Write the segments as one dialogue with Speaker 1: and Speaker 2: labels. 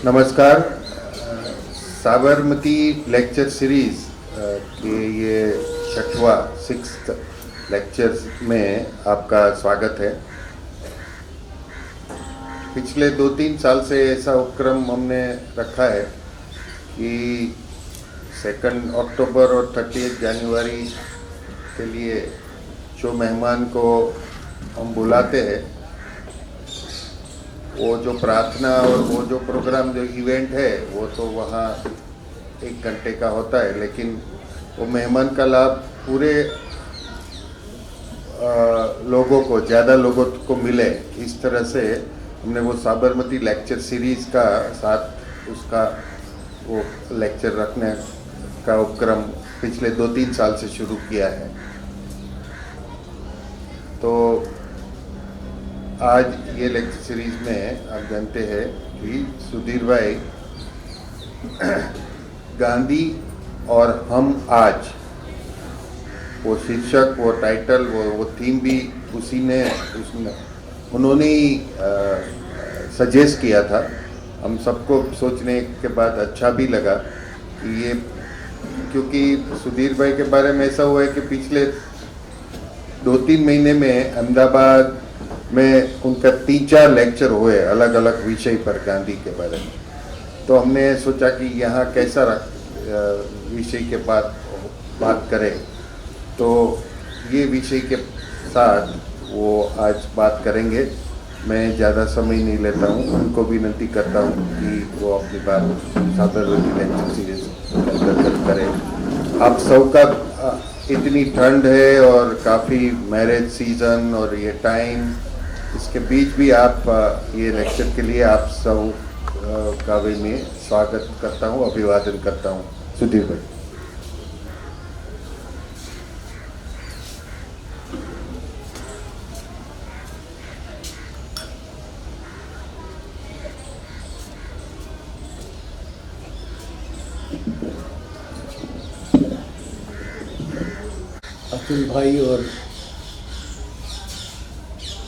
Speaker 1: नमस्कार। Sabarmati lecture series के ये 6वां लेक्चर में आपका स्वागत है। पिछले 2-3 साल से ऐसा उपक्रम हमने रखा है कि 2 अक्टूबर और 30 जनवरी के लिए जो मेहमान को हम बुलाते हैं, वो जो प्रार्थना और वो जो प्रोग्राम जो इवेंट है वो तो वहाँ 1 घंटे का होता है, लेकिन वो मेहमान का लाभ पूरे लोगों को, ज़्यादा लोगों को मिले, इस तरह से हमने वो साबरमती लेक्चर सीरीज़ का साथ उसका वो लेक्चर रखने का उपक्रम पिछले 2-3 साल से शुरू किया है। तो आज ये लेक्चर सीरीज में आप जानते हैं कि सुधीर भाई गांधी और हम आज, वो शीर्षक, वो टाइटल, वो थीम भी उसने उन्होंने ही सजेस्ट किया था। हम सबको सोचने के बाद अच्छा भी लगा कि ये, क्योंकि सुधीर भाई के बारे में ऐसा हुआ है कि पिछले 2-3 महीने में अहमदाबाद में उनका 3-4 लेक्चर हुए अलग अलग विषय पर गांधी के बारे में। तो हमने सोचा कि यहाँ कैसा विषय के बात करें, तो ये विषय के साथ वो आज बात करेंगे। मैं ज़्यादा समय नहीं लेता हूँ, उनको विनती करता हूँ कि वो अपनी बात साबरमती लेक्चर सीरीज अंतर्गत करें। आप सबका इतनी ठंड है और काफ़ी मैरिज सीज़न और ये टाइम, इसके बीच भी आप ये लेक्चर के लिए आप सब का भी मैं स्वागत करता हूँ, अभिवादन करता हूँ। सुधीर भाई।
Speaker 2: अतुल भाई और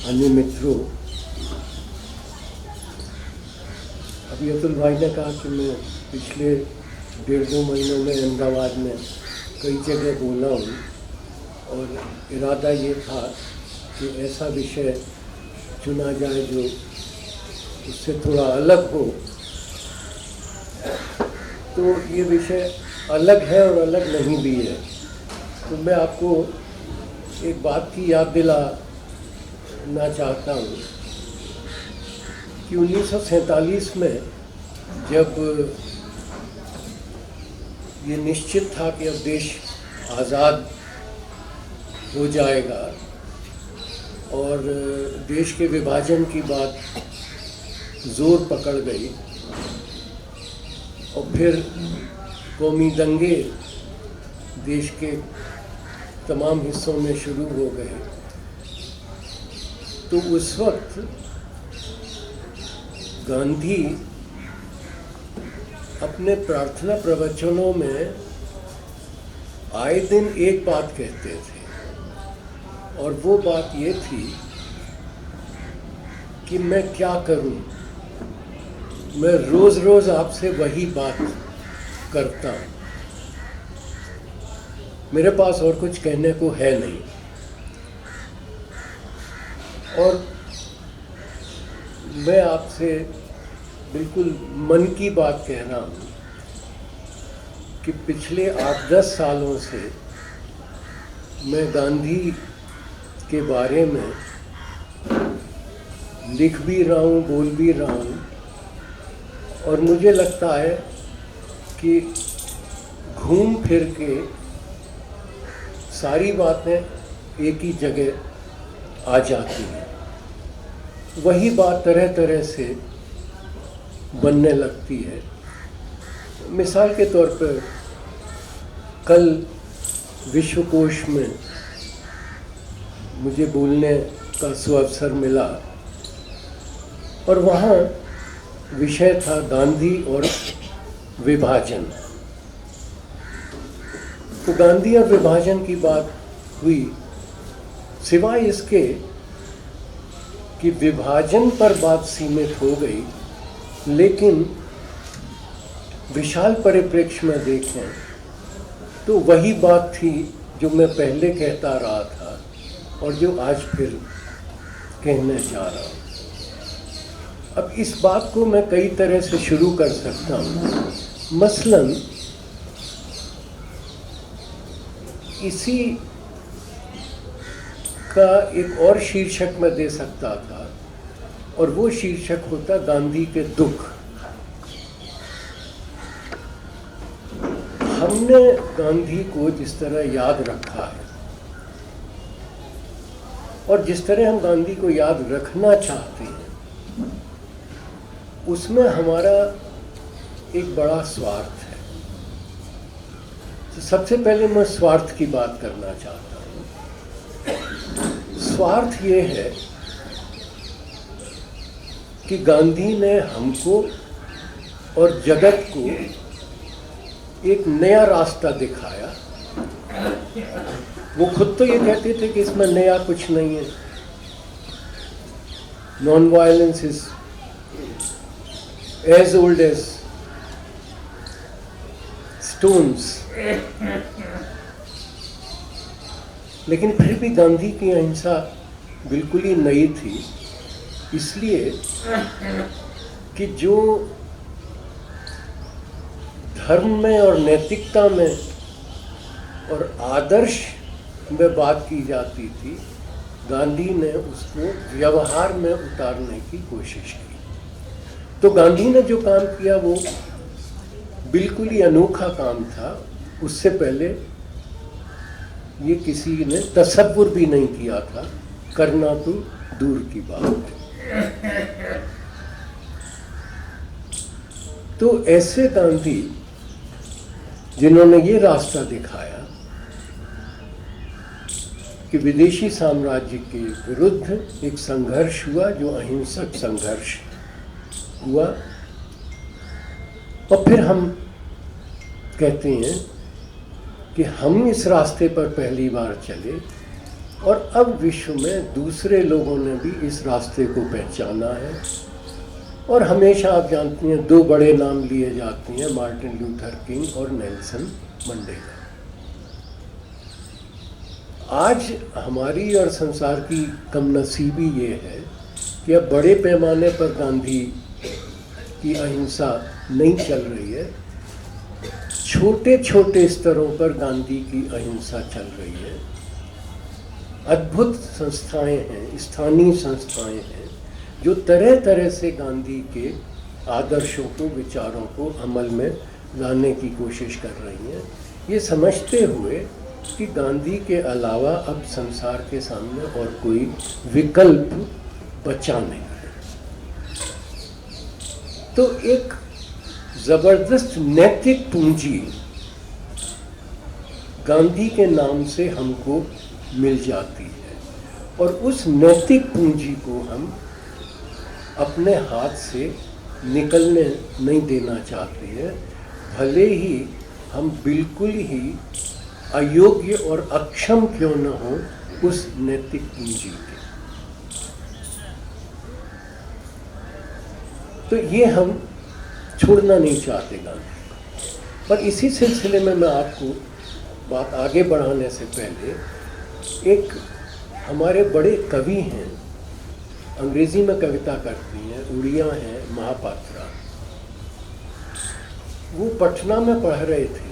Speaker 2: अन्य मित्रों, अभी अतुल भाई ने कहा कि मैं पिछले 1.5-2 महीनों में अहमदाबाद में कई जगह बोला हूँ और इरादा ये था कि ऐसा विषय चुना जाए जो उससे थोड़ा अलग हो। तो ये विषय अलग है और अलग नहीं भी है। तो मैं आपको एक बात की याद दिलाना चाहता हूँ कि 1947 में जब ये निश्चित था कि अब देश आज़ाद हो जाएगा और देश के विभाजन की बात जोर पकड़ गई और फिर कौमी दंगे देश के तमाम हिस्सों में शुरू हो गए, तो उस वक्त गांधी अपने प्रार्थना प्रवचनों में आए दिन एक बात कहते थे और वो बात ये थी कि मैं क्या करूं, मैं रोज़ रोज़ आपसे वही बात करता हूं, मेरे पास और कुछ कहने को है नहीं। और मैं आपसे बिल्कुल मन की बात कह रहा हूँ कि पिछले 8-10 सालों से मैं गांधी के बारे में लिख भी रहा हूँ, बोल भी रहा हूँ, और मुझे लगता है कि घूम फिर के सारी बातें एक ही जगह आ जाती हैं, वही बात तरह तरह से बनने लगती है। मिसाल के तौर पर कल विश्वकोश में मुझे बोलने का सुअवसर मिला और वहाँ विषय था गांधी और विभाजन। तो गांधी और विभाजन की बात हुई, सिवाय इसके कि विभाजन पर बात सीमित हो गई, लेकिन विशाल परिप्रेक्ष्य में देखें तो वही बात थी जो मैं पहले कहता रहा था और जो आज फिर कहने जा रहा हूँ। अब इस बात को मैं कई तरह से शुरू कर सकता हूँ। मसलन इसी का एक और शीर्षक मैं दे सकता था और वो शीर्षक होता गांधी के दुख। हमने गांधी को जिस तरह याद रखा है और जिस तरह हम गांधी को याद रखना चाहते हैं, उसमें हमारा एक बड़ा स्वार्थ है। तो सबसे पहले मैं स्वार्थ की बात करना चाहता हूँ। स्वार्थ ये है कि गांधी ने हमको और जगत को एक नया रास्ता दिखाया। वो खुद तो ये कहते थे कि इसमें नया कुछ नहीं है, non violence is as old as stones. लेकिन फिर भी गांधी की अहिंसा बिल्कुल ही नई थी, इसलिए कि जो धर्म में और नैतिकता में और आदर्श में बात की जाती थी, गांधी ने उसको व्यवहार में उतारने की कोशिश की। तो गांधी ने जो काम किया वो बिल्कुल ही अनोखा काम था। उससे पहले ये किसी ने तसव्वुर भी नहीं किया था, करना तो दूर की बात है। तो ऐसे गांधी जिन्होंने ये रास्ता दिखाया कि विदेशी साम्राज्य के विरुद्ध एक संघर्ष हुआ, जो अहिंसक संघर्ष हुआ, और फिर हम कहते हैं कि हम इस रास्ते पर पहली बार चले और अब विश्व में दूसरे लोगों ने भी इस रास्ते को पहचाना है। और हमेशा आप जानती हैं दो बड़े नाम लिए जाते हैं, मार्टिन लूथर किंग और नेल्सन मंडेला। आज हमारी और संसार की कमनसीबी ये है कि अब बड़े पैमाने पर गांधी की अहिंसा नहीं चल रही है, छोटे छोटे स्तरों पर गांधी की अहिंसा चल रही है। अद्भुत संस्थाएं हैं, स्थानीय संस्थाएं हैं, जो तरह तरह से गांधी के आदर्शों को, विचारों को अमल में लाने की कोशिश कर रही हैं, ये समझते हुए कि गांधी के अलावा अब संसार के सामने और कोई विकल्प बचा नहीं है। तो एक जबरदस्त नैतिक पूंजी गांधी के नाम से हमको मिल जाती है और उस नैतिक पूंजी को हम अपने हाथ से निकलने नहीं देना चाहते हैं, भले ही हम बिल्कुल ही अयोग्य और अक्षम क्यों न हो उस नैतिक पूंजी के। तो ये हम छोड़ना नहीं चाहते गांधी। पर इसी सिलसिले में मैं आपको बात आगे बढ़ाने से पहले, एक हमारे बड़े कवि हैं, अंग्रेजी में कविता करती हैं, उड़िया हैं, महापात्रा। वो पटना में पढ़ रहे थे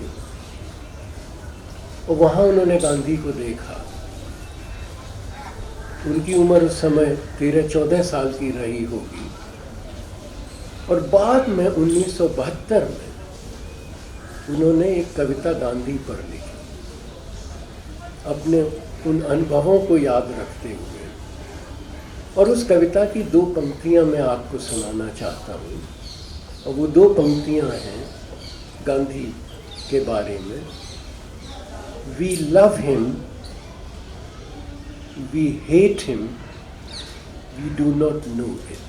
Speaker 2: और वहाँ उन्होंने गांधी को देखा। उनकी उम्र उस समय 13-14 साल की रही होगी और बाद में 1972 में उन्होंने एक कविता गांधी पर लिखी, अपने उन अनुभवों को याद रखते हुए। और उस कविता की 2 पंक्तियां मैं आपको सुनाना चाहता हूँ, और वो 2 पंक्तियां हैं गांधी के बारे में। We love him, we hate him, we do not know it.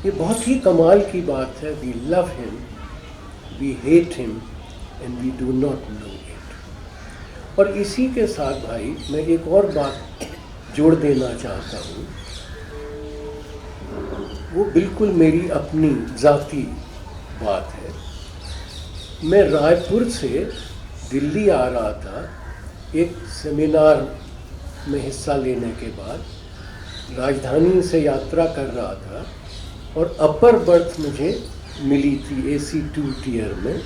Speaker 2: ये बहुत ही कमाल की बात है। We love him, we hate him, and we do not know it. और इसी के साथ भाई मैं एक और बात जोड़ देना चाहता हूँ, वो बिल्कुल मेरी अपनी ज़ाती बात है। मैं रायपुर से दिल्ली आ रहा था एक सेमिनार में हिस्सा लेने के बाद, राजधानी से यात्रा कर रहा था और अपर बर्थ मुझे मिली थी AC 2 टियर में,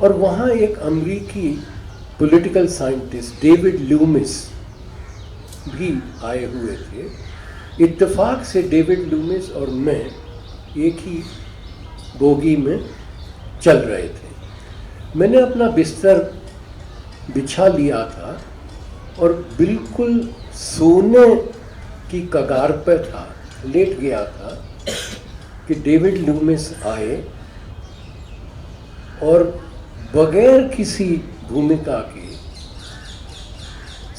Speaker 2: और वहाँ एक अमेरिकी पॉलिटिकल साइंटिस्ट डेविड लूमिस भी आए हुए थे। इत्तेफाक से डेविड लूमिस और मैं एक ही बोगी में चल रहे थे। मैंने अपना बिस्तर बिछा लिया था और बिल्कुल सोने की कगार पर था, लेट गया था कि डेविड लूमिस आए और बगैर किसी भूमिका के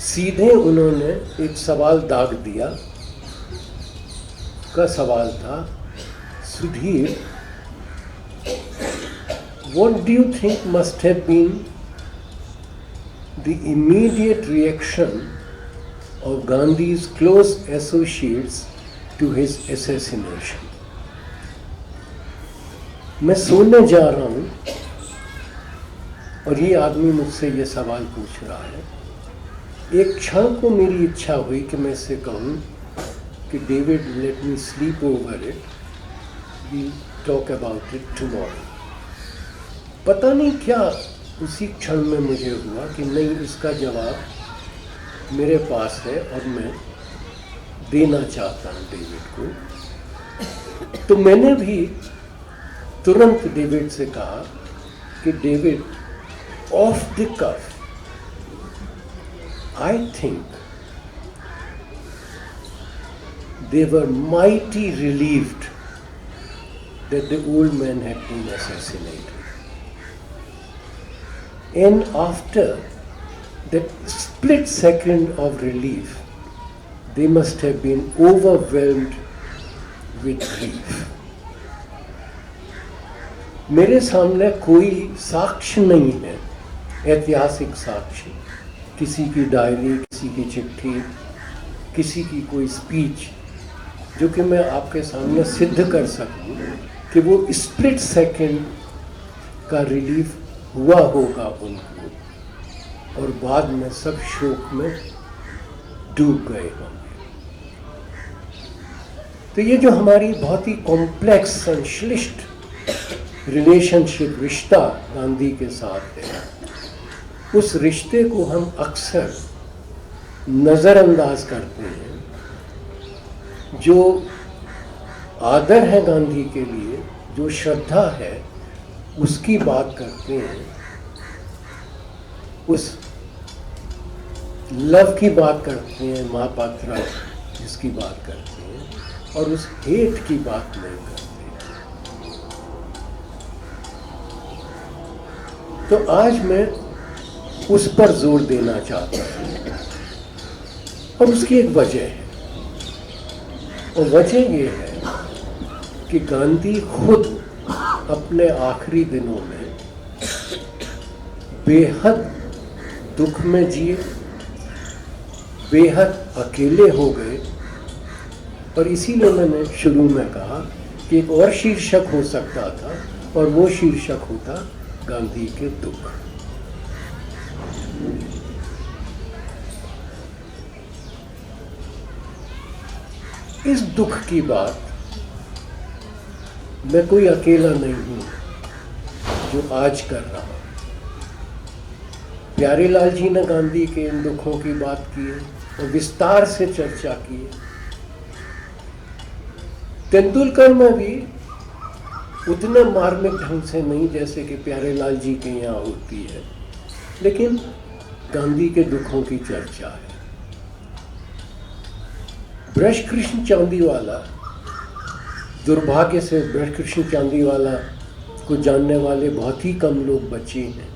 Speaker 2: सीधे उन्होंने एक सवाल दाग दिया। का सवाल था, Sudhir, what do you think must have been the immediate reaction of Gandhi's close associates to his assassination? मैं सोने जा रहा हूँ और ये आदमी मुझसे ये सवाल पूछ रहा है। एक क्षण को मेरी इच्छा हुई कि मैं इससे कहूँ कि David, let me sleep over it, we'll talk about it tomorrow. पता नहीं क्या उसी क्षण में मुझे हुआ कि नहीं, इसका जवाब मेरे पास है और मैं देना चाहता हूँ डेविड को। तो मैंने भी तुरंत डेविड से कहा कि David, off the cuff, I think they were mighty relieved that the old man had been assassinated. And after that split second of relief, they must have been overwhelmed with grief. मेरे सामने कोई साक्ष्य नहीं है, ऐतिहासिक साक्ष्य, किसी की डायरी, किसी की चिट्ठी, किसी की कोई स्पीच, जो कि मैं आपके सामने सिद्ध कर सकूं कि वो स्प्लिट सेकंड का रिलीफ हुआ होगा उनको, और बाद में सब शोक में डूब गए होंगे। तो ये जो हमारी बहुत ही कॉम्प्लेक्स संश्लिष्ट रिलेशनशिप, रिश्ता गांधी के साथ है, उस रिश्ते को हम अक्सर नज़रअंदाज करते हैं। जो आदर है गांधी के लिए, जो श्रद्धा है, उसकी बात करते हैं, उस लव की बात करते हैं, महापात्रा जिसकी बात करते हैं, और उस हेट की बात नहीं करते। तो आज मैं उस पर जोर देना चाहता हूँ, और उसकी एक वजह है, और वजह ये है कि गांधी खुद अपने आखिरी दिनों में बेहद दुख में जिए, बेहद अकेले हो गए, और इसीलिए मैंने शुरू में कहा कि एक और शीर्षक हो सकता था, और वो शीर्षक होता गांधी के दुख। इस दुख की बात मैं कोई अकेला नहीं हूं जो आज कर रहा हूं। प्यारेलाल जी ने गांधी के इन दुखों की बात की है और विस्तार से चर्चा की है। तेंदुलकर में भी उतने मार्मिक ढंग से नहीं जैसे कि प्यारेलाल जी के यहाँ होती है, लेकिन गांधी के दुखों की चर्चा है। ब्रजकृष्ण चांदीवाला, दुर्भाग्य से ब्रजकृष्ण चांदीवाला को जानने वाले बहुत ही कम लोग बचे हैं।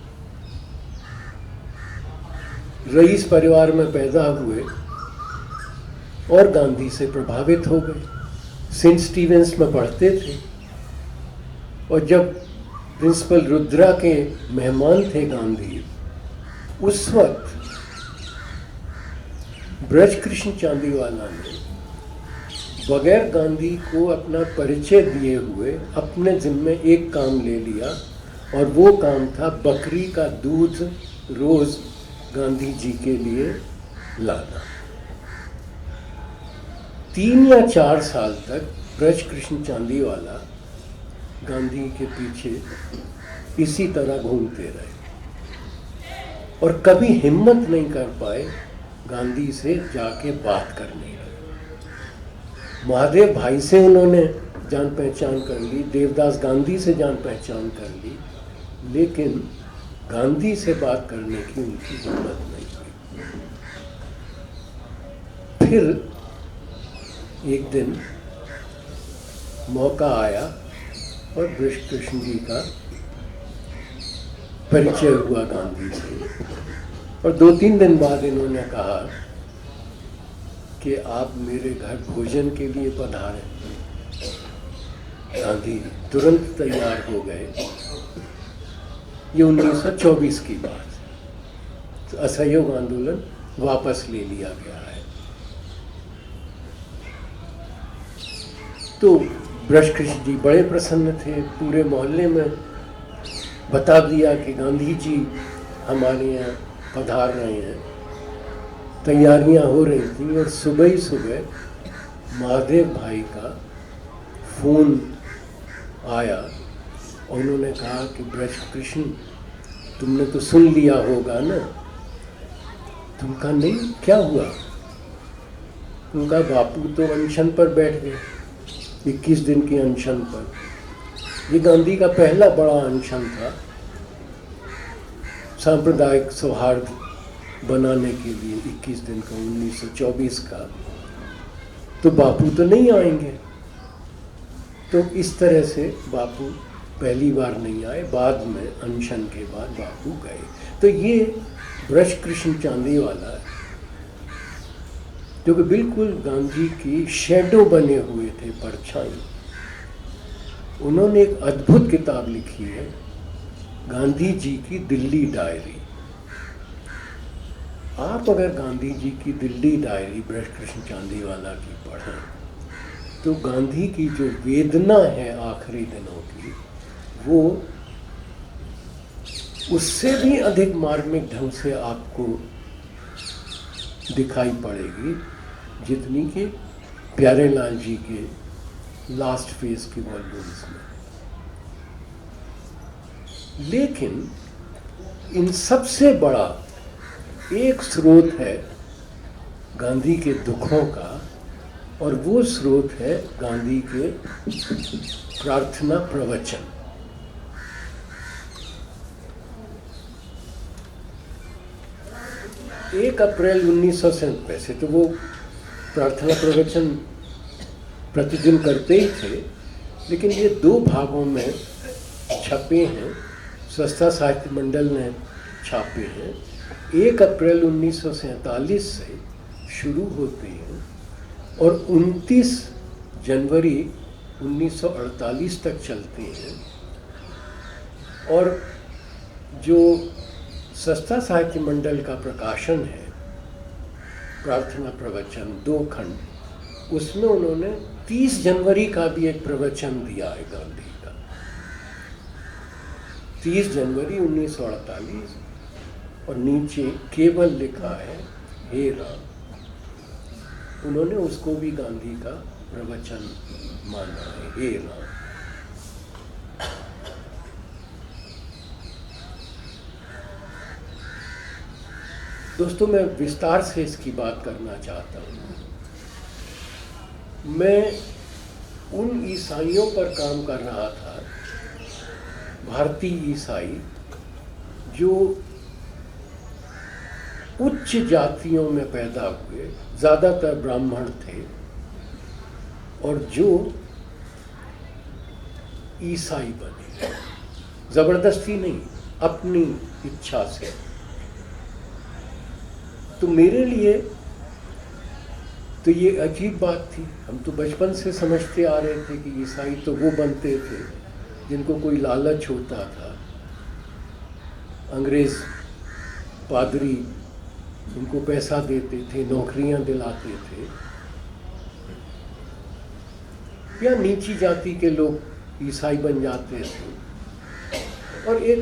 Speaker 2: रईस परिवार में पैदा हुए और गांधी से प्रभावित हो गए। सेंट स्टीवेंस में पढ़ते थे, और जब प्रिंसिपल रुद्रा के मेहमान थे गांधी, उस वक्त ब्रजकृष्ण चांदीवाला ने बगैर गांधी को अपना परिचय दिए हुए अपने जिम्मे एक काम ले लिया, और वो काम था बकरी का दूध रोज गांधी जी के लिए लाना। 3 या 4 साल तक ब्रज कृष्ण चांदीवाला गांधी के पीछे इसी तरह घूमते रहे और कभी हिम्मत नहीं कर पाए गांधी से जाके बात करने की। महादेव भाई से उन्होंने जान पहचान कर ली, देवदास गांधी से जान पहचान कर ली, लेकिन गांधी से बात करने की उनकी हिम्मत नहीं हुई। फिर एक दिन मौका आया और ब्रज कृष्ण जी का परिचय हुआ गांधी से, और 2-3 दिन बाद इन्होंने कहा कि आप मेरे घर भोजन के लिए पधारें। गांधी तुरंत तैयार हो गए। ये 1924 की बात है। तो असहयोग आंदोलन वापस ले लिया गया है। तो ब्रज कृष्ण जी बड़े प्रसन्न थे, पूरे मोहल्ले में बता दिया कि गांधी जी हमारे यहाँ पधार रहे हैं। तैयारियां हो रही थी और सुबह ही सुबह महादेव भाई का फ़ोन आया और उन्होंने कहा कि ब्रज कृष्ण, तुमने तो सुन लिया होगा ना। तुम कहा नहीं, क्या हुआ? उनका बापू तो अनशन पर बैठ गए, 21 दिन की अनशन पर। ये गांधी का पहला बड़ा अनशन था सांप्रदायिक सौहार्द बनाने के लिए, 21 दिन का 1924 का। तो बापू तो नहीं आएंगे। तो इस तरह से बापू पहली बार नहीं आए, बाद में अनशन के बाद बापू गए। तो ये ब्रज कृष्ण चांदीवाला है, जो कि बिल्कुल गांधी की शैडो बने हुए थे, परछाई। उन्होंने एक अद्भुत किताब लिखी है, गांधी जी की दिल्ली डायरी। आप अगर गांधी जी की दिल्ली डायरी ब्रज कृष्ण चांदीवाला की पढ़ें तो गांधी की जो वेदना है आखिरी दिनों की, वो उससे भी अधिक मार्मिक ढंग से आपको दिखाई पड़ेगी जितनी कि प्यारेलाल जी के लास्ट फेज के वॉल्यूम्स में। लेकिन इन सबसे बड़ा एक स्रोत है गांधी के दुखों का, और वो स्रोत है गांधी के प्रार्थना प्रवचन। एक अप्रैल 1900 वैसे तो वो प्रार्थना प्रवचन प्रतिदिन करते ही थे, लेकिन ये 2 भागों में छपे हैं, संस्था साहित्य मंडल ने छापे हैं। 1 अप्रैल 1947 से शुरू होते हैं और 29 जनवरी 1948 तक चलते हैं। और जो संस्था साहित्य मंडल का प्रकाशन है प्रार्थना प्रवचन 2 खंड, उसमें उन्होंने 30 जनवरी का भी एक प्रवचन दिया है गांधी का। 30 जनवरी 1948, और नीचे केवल लिखा है हे राम। उन्होंने उसको भी गांधी का प्रवचन माना है, हे राम। दोस्तों, मैं विस्तार से इसकी बात करना चाहता हूँ। मैं उन ईसाइयों पर काम कर रहा था, भारतीय ईसाई, जो उच्च जातियों में पैदा हुए, ज़्यादातर ब्राह्मण थे, और जो ईसाई बने, ज़बरदस्ती नहीं, अपनी इच्छा से। तो मेरे लिए तो ये अजीब बात थी। हम तो बचपन से समझते आ रहे थे कि ईसाई तो वो बनते थे जिनको कोई लालच होता था। अंग्रेज़ पादरी उनको पैसा देते थे, नौकरियां दिलाते थे। या नीची जाति के लोग ईसाई बन जाते थे। और एक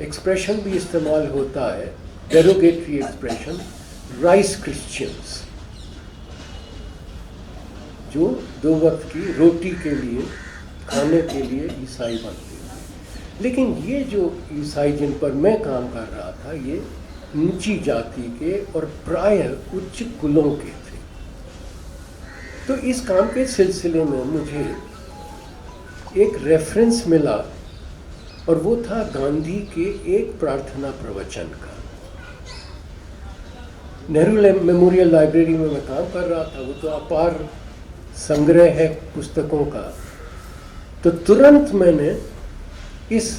Speaker 2: एक्सप्रेशन भी इस्तेमाल होता है, डेरोगेटरी एक्सप्रेशन, राइस क्रिश्चियंस, जो 2 वक्त की रोटी के लिए, खाने के लिए ईसाई बनते थे। लेकिन ये जो ईसाई जिन पर मैं काम कर रहा था, ये नीची जाति के और प्रायः उच्च कुलों के थे। तो इस काम के सिलसिले में मुझे एक रेफरेंस मिला, और वो था गांधी के एक प्रार्थना प्रवचन का। नेहरू मेमोरियल लाइब्रेरी में मैं काम कर रहा था, वो तो अपार संग्रह है पुस्तकों का। तो तुरंत मैंने इस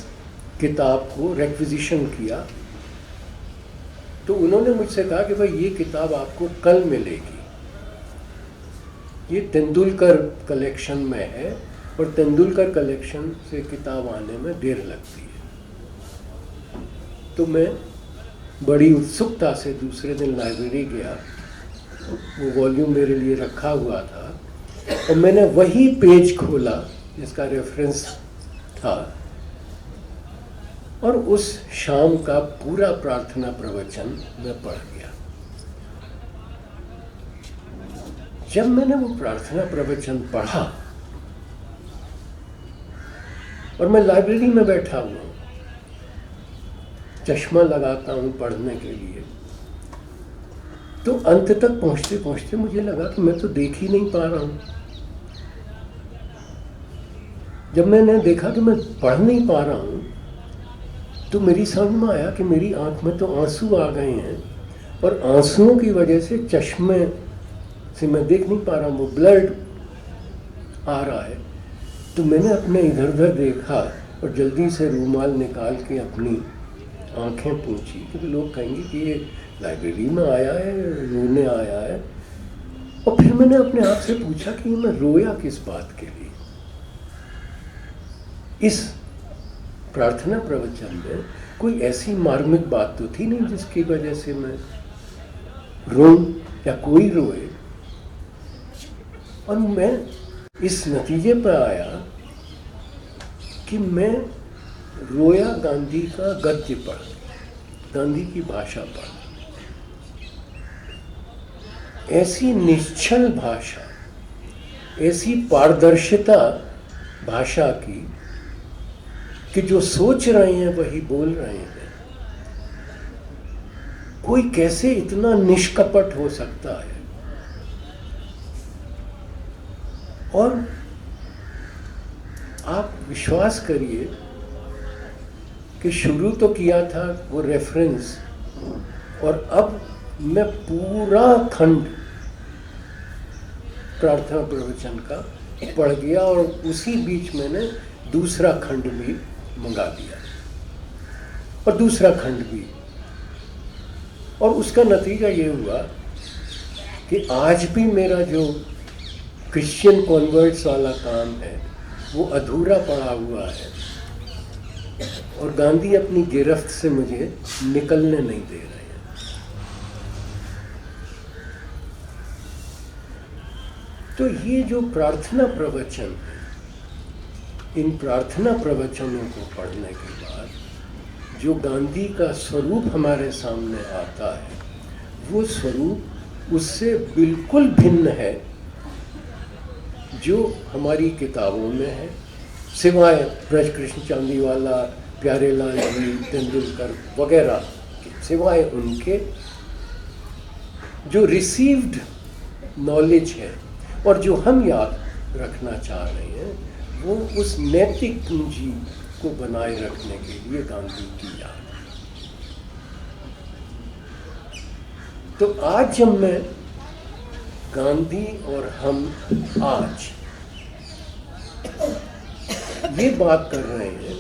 Speaker 2: किताब को रिक्विजिशन किया। तो उन्होंने मुझसे कहा कि भाई ये किताब आपको कल मिलेगी, ये तेंदुलकर कलेक्शन में है, और तेंदुलकर कलेक्शन से किताब आने में देर लगती है। तो मैं बड़ी उत्सुकता से दूसरे दिन लाइब्रेरी गया, वो वॉल्यूम मेरे लिए रखा हुआ था, और मैंने वही पेज खोला जिसका रेफरेंस था, और उस शाम का पूरा प्रार्थना प्रवचन मैं पढ़ गया। जब मैंने वो प्रार्थना प्रवचन पढ़ा, और मैं लाइब्रेरी में बैठा हुआ हूँ, चश्मा लगाता हूँ पढ़ने के लिए, तो अंत तक पहुँचते पहुँचते मुझे लगा कि मैं तो देख ही नहीं पा रहा हूँ। जब मैंने देखा कि मैं पढ़ नहीं पा रहा हूँ, तो मेरी समझ में आया कि मेरी आंख में तो आंसू आ गए हैं, और आंसुओं की वजह से चश्मे से मैं देख नहीं पा रहा हूँ, वो ब्लड आ रहा है। तो मैंने अपने इधर उधर देखा, और जल्दी से रूमाल निकाल के अपनी आंखें पूछी, क्योंकि लोग कहेंगे कि ये लाइब्रेरी में आया है, रोने आया है। और फिर मैंने अपने आप से पूछा कि मैं रोया किस बात के लिए। इस प्रार्थना प्रवचन में कोई ऐसी मार्मिक बात तो थी नहीं जिसकी वजह से मैं रोऊं या कोई रोए। और मैं इस नतीजे पर आया कि मैं रोया गांधी का गद्य पढ़, गांधी की भाषा पढ़। ऐसी निश्चल भाषा, ऐसी पारदर्शिता भाषा की कि जो सोच रहे हैं वही बोल रहे हैं। कोई कैसे इतना निष्कपट हो सकता है। और आप विश्वास करिए कि शुरू तो किया था वो रेफरेंस, और अब मैं पूरा खंड प्रार्थना प्रवचन का पढ़ गया, और उसी बीच मैंने दूसरा खंड भी मंगा दिया, और दूसरा खंड भी। और उसका नतीजा ये हुआ कि आज भी मेरा जो क्रिश्चियन कॉन्वर्ट्स वाला काम है वो अधूरा पड़ा हुआ है, और गांधी अपनी गिरफ्त से मुझे निकलने नहीं दे रहे हैं। तो ये जो प्रार्थना प्रवचन है, इन प्रार्थना प्रवचनों को पढ़ने के बाद जो गांधी का स्वरूप हमारे सामने आता है, वो स्वरूप उससे बिल्कुल भिन्न है जो हमारी किताबों में है, सिवाय ब्रजकृष्ण चांदीवाला, प्यारेलाल जी, तेंदुलकर वगैरह के, सिवाय उनके जो रिसीव्ड नॉलेज है और जो हम याद रखना चाह रहे हैं, वो उस नैतिक पूंजी को बनाए रखने के लिए गांधी की याद। तो आज जब मैं गांधी और हम आज ये बात कर रहे हैं,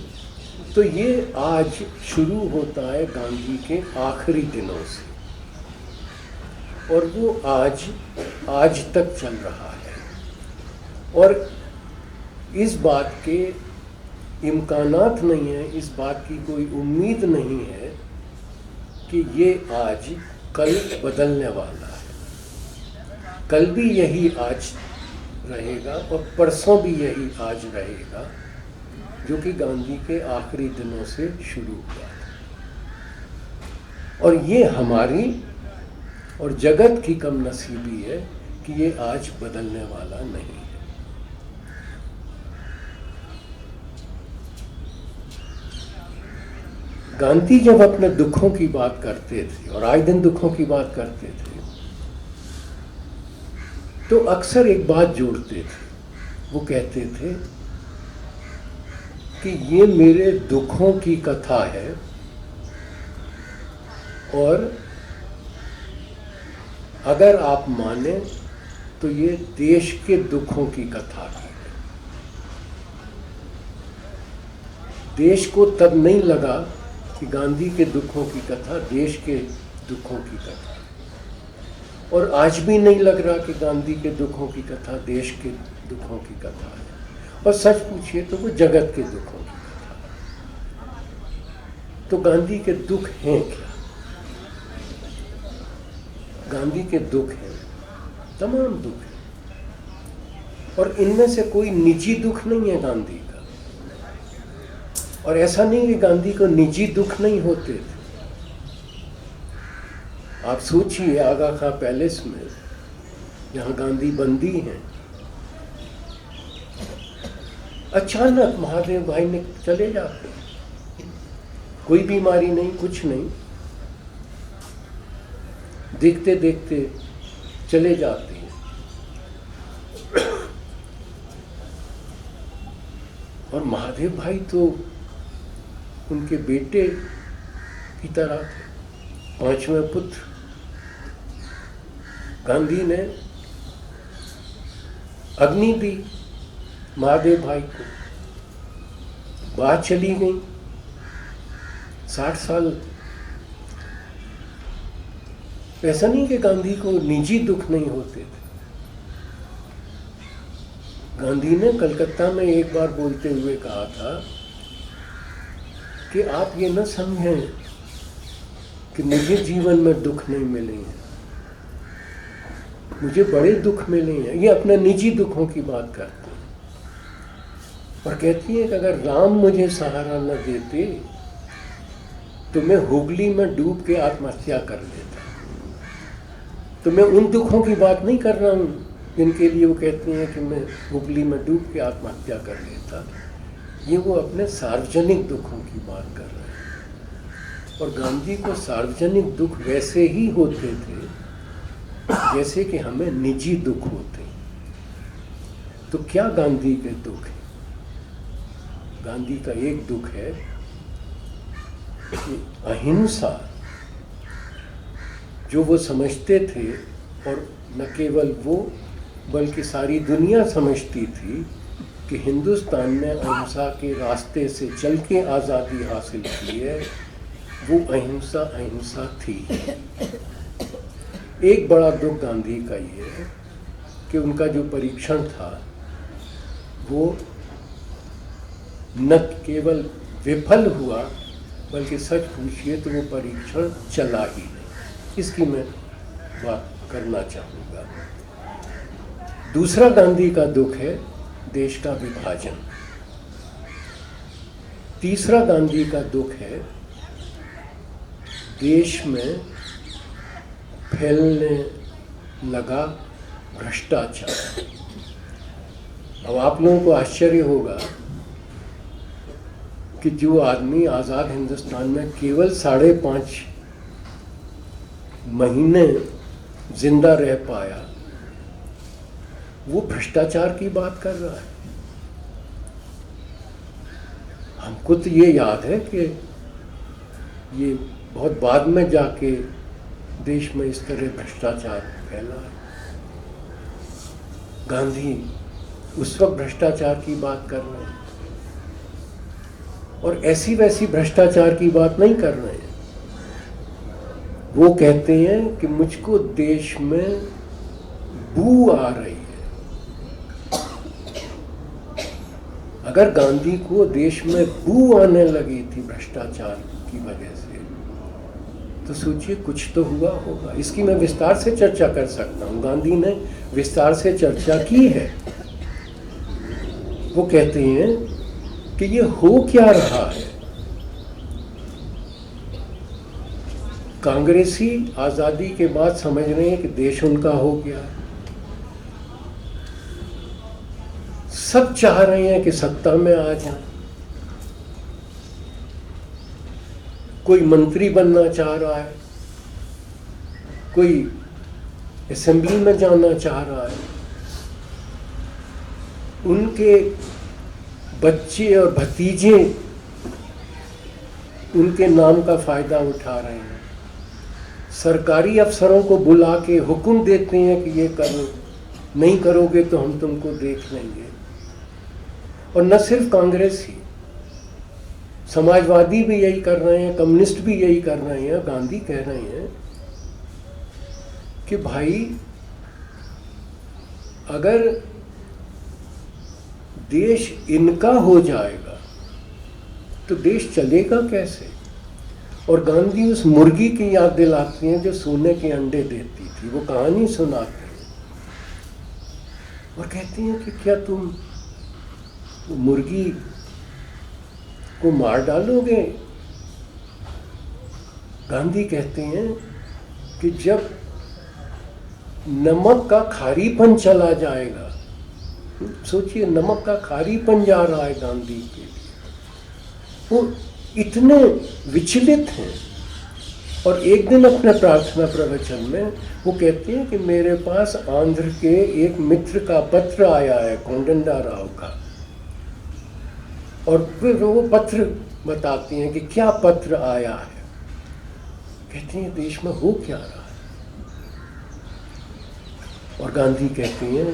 Speaker 2: तो ये आज शुरू होता है गांधी के आखिरी दिनों से, और वो आज तक चल रहा है। और इस बात के इम्कानात नहीं है, इस बात की कोई उम्मीद नहीं है कि ये आज कल बदलने वाला है। कल भी यही आज रहेगा और परसों भी यही आज रहेगा, जो कि गांधी के आखिरी दिनों से शुरू हुआ था। और ये हमारी और जगत की कमनसीबी है कि ये आज बदलने वाला नहीं है। गांधी जब अपने दुखों की बात करते थे और आए दिन दुखों की बात करते थे, तो अक्सर एक बात जोड़ते थे। वो कहते थे कि ये मेरे दुखों की कथा है और अगर आप माने तो ये देश के दुखों की कथा है। देश को तब नहीं लगा कि गांधी के दुखों की कथा देश के दुखों की कथा, और आज भी नहीं लग रहा कि गांधी के दुखों की कथा देश के दुखों की कथा है, और सच पूछिए तो वो जगत के दुखों की कथा है। तो गांधी के दुख हैं क्या? गांधी के दुख हैं, तमाम दुख हैं, और इनमें से कोई निजी दुख नहीं है गांधी का। और ऐसा नहीं कि गांधी को निजी दुख नहीं होते थे। आप सोचिए, आगा खां पैलेस में जहां गांधी बंदी हैं, अचानक महादेव भाई ने चले जाते, कोई बीमारी नहीं, कुछ नहीं, देखते देखते चले जाते हैं। और महादेव भाई तो उनके बेटे की तरह थे, पांचवें पुत्र। गांधी ने अग्नि दी महादेव भाई को, बात चली गई 60 साल। ऐसा नहीं कि गांधी को निजी दुख नहीं होते थे। गांधी ने कलकत्ता में एक बार बोलते हुए कहा था कि आप ये न समझें कि मुझे जीवन में दुख नहीं मिले हैं, मुझे बड़े दुख मिले हैं। ये अपने निजी दुखों की बात करते हैं और कहती है कि अगर राम मुझे सहारा न देते तो मैं हुगली में डूब के आत्महत्या कर लेता। तो मैं उन दुखों की बात नहीं कर रहा हूँ जिनके लिए वो कहते हैं कि मैं हुगली में डूब के आत्महत्या कर लेता। ये वो अपने सार्वजनिक दुखों की बात कर रहे हैं। और गांधी को सार्वजनिक दुख वैसे ही होते थे जैसे कि हमें निजी दुख होते। तो क्या गांधी के दुख है? गांधी का एक दुख है कि अहिंसा जो वो समझते थे, और न केवल वो बल्कि सारी दुनिया समझती थी कि हिंदुस्तान ने अहिंसा के रास्ते से चल के आज़ादी हासिल की है, वो अहिंसा अहिंसा थी। एक बड़ा दुख गांधी का ये है कि उनका जो परीक्षण था वो न केवल विफल हुआ बल्कि सच पूछिए तो वो परीक्षण चला ही नहीं। इसकी मैं बात करना चाहूँगा। दूसरा गांधी का दुख है देश का विभाजन। तीसरा गांधी का दुख है देश में फैलने लगा भ्रष्टाचार। अब आप लोगों को आश्चर्य होगा कि जो आदमी आज़ाद हिंदुस्तान में केवल 5.5 महीने जिंदा रह पाया, वो भ्रष्टाचार की बात कर रहा है। हमको तो ये याद है कि ये बहुत बाद में जाके देश में इस तरह भ्रष्टाचार फैला है। गांधी उस वक्त भ्रष्टाचार की बात कर रहे हैं और ऐसी वैसी भ्रष्टाचार की बात नहीं कर रहे हैं। वो कहते हैं कि मुझको देश में बू आ रही है। अगर गांधी को देश में बू आने लगी थी भ्रष्टाचार की वजह से, तो सोचिए कुछ तो हुआ होगा। इसकी मैं विस्तार से चर्चा कर सकता हूँ। गांधी ने विस्तार से चर्चा की है वो कहते हैं कि ये हो क्या रहा है। कांग्रेसी आज़ादी के बाद समझ रहे हैं कि देश उनका हो गया है। सब चाह रहे हैं कि सत्ता में आ जाए। कोई मंत्री बनना चाह रहा है, कोई असेंबली में जाना चाह रहा है। उनके बच्चे और भतीजे उनके नाम का फायदा उठा रहे हैं। सरकारी अफसरों को बुला के हुक्म देते हैं कि ये करो, नहीं करोगे तो हम तुमको देख लेंगे। और न सिर्फ कांग्रेसी, समाजवादी भी यही कर रहे हैं, कम्युनिस्ट भी यही कर रहे हैं। गांधी कह रहे हैं कि भाई अगर देश इनका हो जाएगा तो देश चलेगा कैसे। और गांधी उस मुर्गी की याद दिलाती हैं जो सोने के अंडे देती थी। वो कहानी सुनाते हैं और कहती हैं कि क्या तुम मुर्गी को मार डालोगे। गांधी कहते हैं कि जब नमक का खारीपन चला जाएगा, सोचिए नमक का खारीपन जा रहा है गांधी के लिए, वो इतने विचलित हैं। और एक दिन अपने प्रार्थना प्रवचन में वो कहते हैं कि मेरे पास आंध्र के एक मित्र का पत्र आया है, कोंडंडा राव का। और फिर वो पत्र बताती हैं कि क्या पत्र आया है। कहते हैं देश में हो क्या रहा है। और गांधी कहते हैं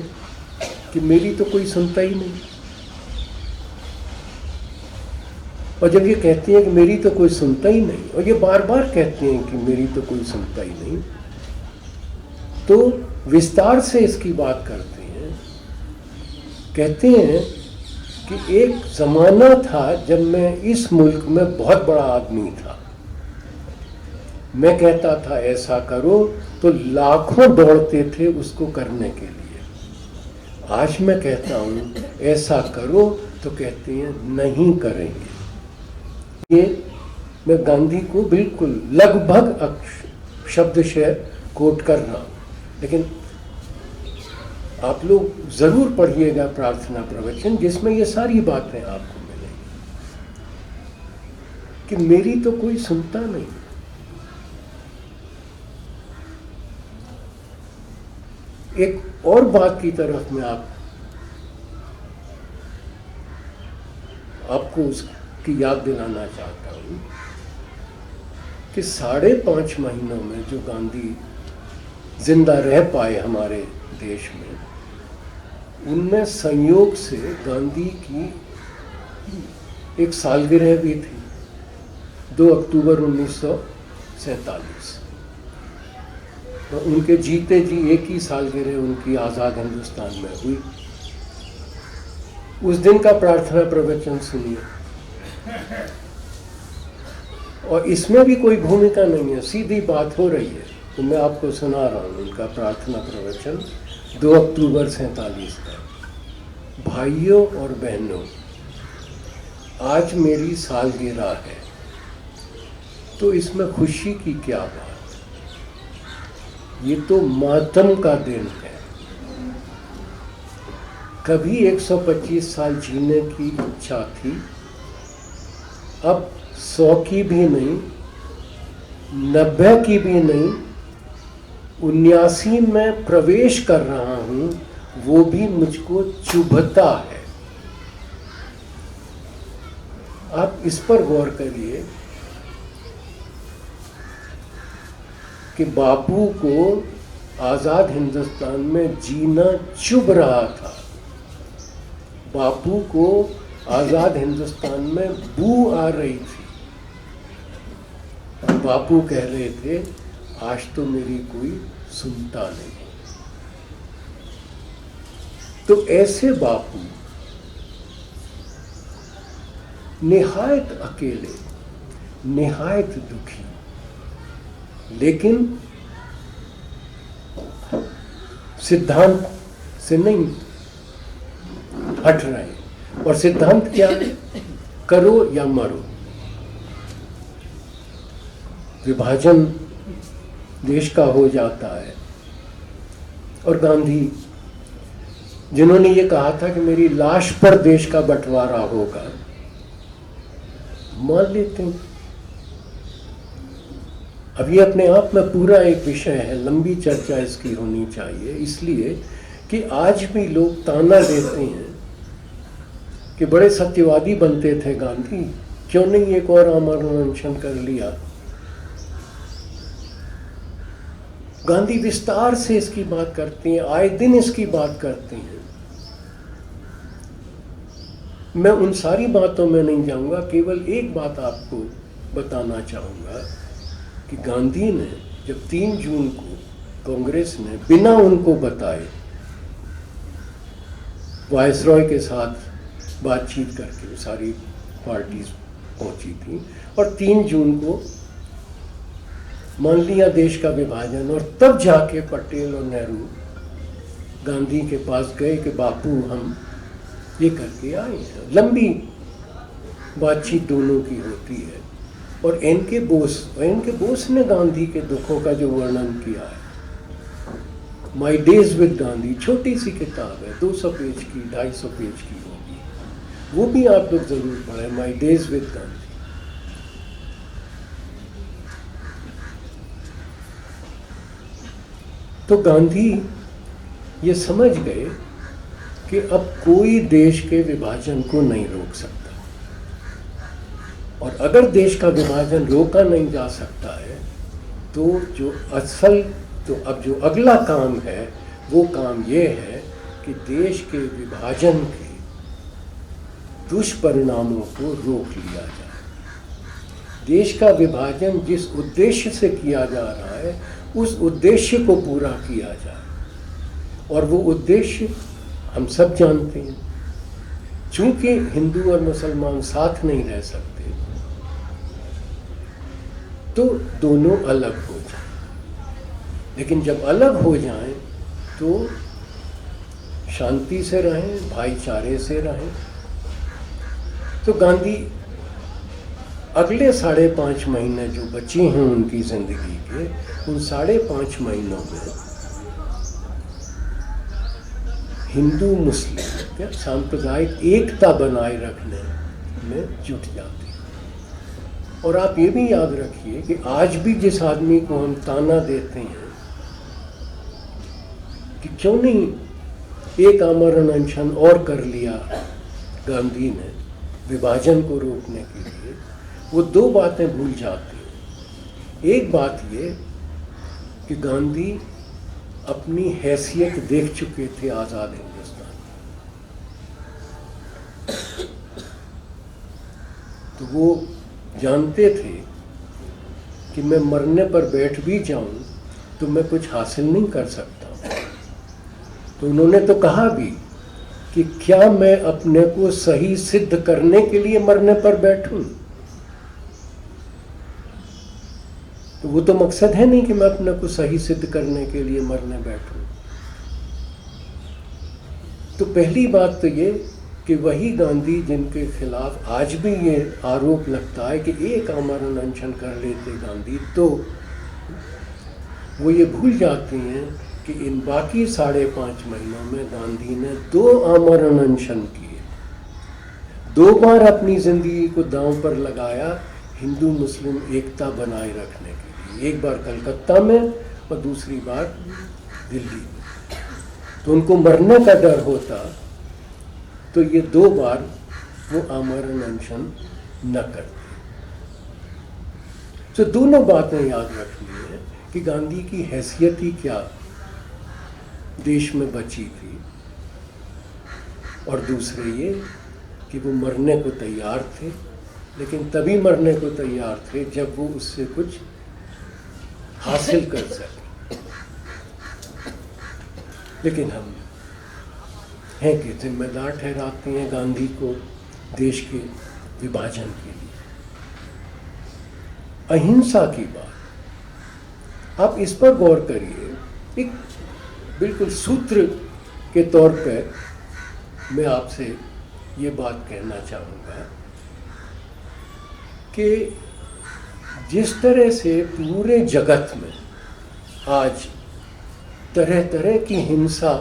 Speaker 2: कि मेरी तो कोई सुनता ही नहीं। और जब ये कहते हैं कि मेरी तो कोई सुनता ही नहीं, और ये बार बार कहते हैं कि मेरी तो कोई सुनता ही नहीं, तो विस्तार से इसकी बात करते हैं। कहते हैं कि एक ज़माना था जब मैं इस मुल्क में बहुत बड़ा आदमी था। मैं कहता था ऐसा करो तो लाखों दौड़ते थे उसको करने के लिए। आज मैं कहता हूँ ऐसा करो तो कहते हैं नहीं करेंगे। ये मैं गांधी को बिल्कुल लगभग शब्दशः कोट कर रहा हूँ, लेकिन आप लोग ज़रूर पढ़िएगा प्रार्थना प्रवचन, जिसमें ये सारी बातें आपको मिलेंगी कि मेरी तो कोई सुनता नहीं। एक और बात की तरफ मैं आपको उसकी याद दिलाना चाहता हूँ कि 5.5 महीनों में जो गांधी जिंदा रह पाए हमारे देश में, उनमें संयोग से गांधी की एक सालगिरह भी थी, 2 अक्टूबर 1947। और उनके जीते जी एक ही सालगिरह उनकी आज़ाद हिंदुस्तान में हुई। उस दिन का प्रार्थना प्रवचन सुनिए। और इसमें भी कोई भूमिका नहीं है, सीधी बात हो रही है। तो मैं आपको सुना रहा हूँ उनका प्रार्थना प्रवचन 2 अक्टूबर 47 का। भाइयों और बहनों, आज मेरी सालगिरह है, तो इसमें खुशी की क्या बात। ये तो मातम का दिन है। कभी 125 साल जीने की इच्छा थी, अब 100 की भी नहीं, 90 की भी नहीं, 79 में प्रवेश कर रहा हूँ, वो भी मुझको चुभता है। आप इस पर गौर करिए कि बापू को आज़ाद हिंदुस्तान में जीना चुभ रहा था। बापू को आज़ाद हिंदुस्तान में बू आ रही थी। और बापू कह रहे थे आज तो मेरी कोई सुनता नहीं। तो ऐसे बापू निहायत अकेले, निहायत दुखी, लेकिन सिद्धांत से नहीं हट रहे। और सिद्धांत क्या है? करो या मरो। विभाजन देश का हो जाता है। और गांधी, जिन्होंने ये कहा था कि मेरी लाश पर देश का बंटवारा होगा, मान लेते हैं। अब ये अपने आप में पूरा एक विषय है, लंबी चर्चा इसकी होनी चाहिए, इसलिए कि आज भी लोग ताना देते हैं कि बड़े सत्यवादी बनते थे गांधी, क्यों नहीं एक और आमरण अनशन कर लिया। गांधी विस्तार से इसकी बात करते हैं, आए दिन इसकी बात करते हैं। मैं उन सारी बातों में नहीं जाऊंगा, केवल एक बात आपको बताना चाहूंगा कि गांधी ने जब 3 जून को कांग्रेस ने बिना उनको बताए वायसरॉय के साथ बातचीत करके सारी पार्टीज पहुंची थी और 3 जून को मान लिया देश का विभाजन, और तब जाके पटेल और नेहरू गांधी के पास गए कि बापू हम ये करके आए हैं। लंबी बातचीत दोनों की होती है। और एन के बोस ने गांधी के दुखों का जो वर्णन किया है, माई डेज विद गांधी, छोटी सी किताब है, 200 पेज की, 250 पेज की होगी, वो भी आप लोग जरूर पढ़ें, माई डेज विद गांधी। तो गांधी ये समझ गए कि अब कोई देश के विभाजन को नहीं रोक सकता, और अगर देश का विभाजन रोका नहीं जा सकता है तो अब जो अगला काम है वो काम ये है कि देश के विभाजन के दुष्परिणामों को रोक लिया जाए। देश का विभाजन जिस उद्देश्य से किया जा रहा है उस उद्देश्य को पूरा किया जाए, और वो उद्देश्य हम सब जानते हैं। चूंकि हिंदू और मुसलमान साथ नहीं रह सकते तो दोनों अलग हो जाएं, लेकिन जब अलग हो जाएं तो शांति से रहें, भाईचारे से रहें। तो गांधी अगले 5.5 महीने जो बचे हैं उनकी जिंदगी के, उन 5.5 महीनों में हिंदू मुस्लिम सांप्रदायिक एकता बनाए रखने में जुट जाते हैं। और आप ये भी याद रखिए कि आज भी जिस आदमी को हम ताना देते हैं कि क्यों नहीं एक आमरण अनशन और कर लिया गांधी ने विभाजन को रोकने के लिए, वो 2 बातें भूल जाते हैं। एक बात ये कि गांधी अपनी हैसियत देख चुके थे आज़ाद हिंदुस्तान। तो वो जानते थे कि मैं मरने पर बैठ भी जाऊं तो मैं कुछ हासिल नहीं कर सकता। तो उन्होंने तो कहा भी कि क्या मैं अपने को सही सिद्ध करने के लिए मरने पर बैठूं। तो वो तो मकसद है नहीं कि मैं अपने को सही सिद्ध करने के लिए मरने बैठूं। तो पहली बात तो ये कि वही गांधी जिनके खिलाफ आज भी ये आरोप लगता है कि एक आमरण अनशन कर लेते गांधी, तो वो ये भूल जाते हैं कि इन बाकी 5.5 महीनों में गांधी ने 2 आमरण अनशन किए, 2 बार अपनी जिंदगी को दांव पर लगाया हिंदू मुस्लिम एकता बनाए रखने के लिए। एक बार कलकत्ता में और दूसरी बार दिल्ली में। तो उनको मरने का डर होता तो ये 2 बार वो आमरण अनशन न करते। तो दोनों बातें याद रखनी है कि गांधी की हैसियत ही क्या देश में बची थी, और दूसरे ये कि वो मरने को तैयार थे, लेकिन तभी मरने को तैयार थे जब वो उससे कुछ हासिल कर सके। लेकिन हम हैं कि जिम्मेदार ठहराते हैं गांधी को देश के विभाजन के लिए। अहिंसा की बात, आप इस पर गौर करिए। एक बिल्कुल सूत्र के तौर पर मैं आपसे ये बात कहना चाहूँगा कि जिस तरह से पूरे जगत में आज तरह तरह की हिंसा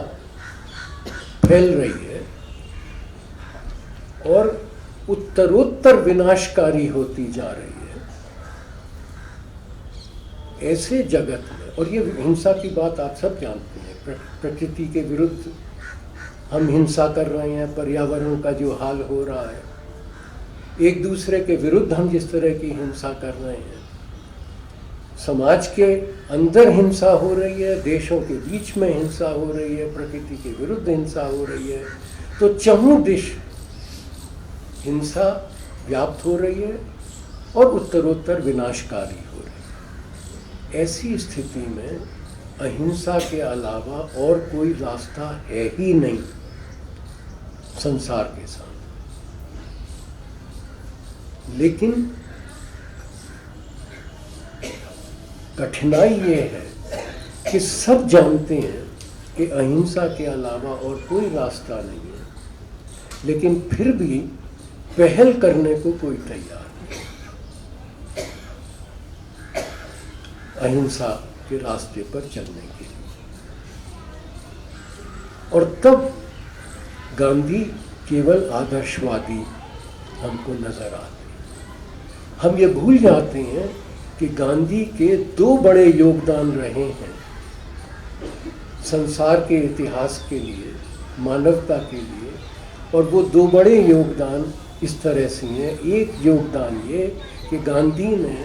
Speaker 2: फैल रही है और उत्तरोत्तर विनाशकारी होती जा रही है, ऐसे जगत में, और ये हिंसा की बात आप सब जानते हैं, प्रकृति के विरुद्ध हम हिंसा कर रहे हैं, पर्यावरण का जो हाल हो रहा है, एक दूसरे के विरुद्ध हम जिस तरह की हिंसा कर रहे हैं, समाज के अंदर हिंसा हो रही है, देशों के बीच में हिंसा हो रही है, प्रकृति के विरुद्ध हिंसा हो रही है, तो चहुं दिश हिंसा व्याप्त हो रही है और उत्तरोत्तर विनाशकारी हो रही है। ऐसी स्थिति में अहिंसा के अलावा और कोई रास्ता है ही नहीं संसार के सामने। लेकिन कठिनाई ये है कि सब जानते हैं कि अहिंसा के अलावा और कोई रास्ता नहीं है, लेकिन फिर भी पहल करने को कोई तैयार नहीं अहिंसा के रास्ते पर चलने के लिए। और तब गांधी केवल आदर्शवादी हमको नजर आते हैं। हम ये भूल जाते हैं कि गांधी के दो बड़े योगदान रहे हैं संसार के इतिहास के लिए, मानवता के लिए, और वो दो बड़े योगदान इस तरह से हैं। एक योगदान ये कि गांधी ने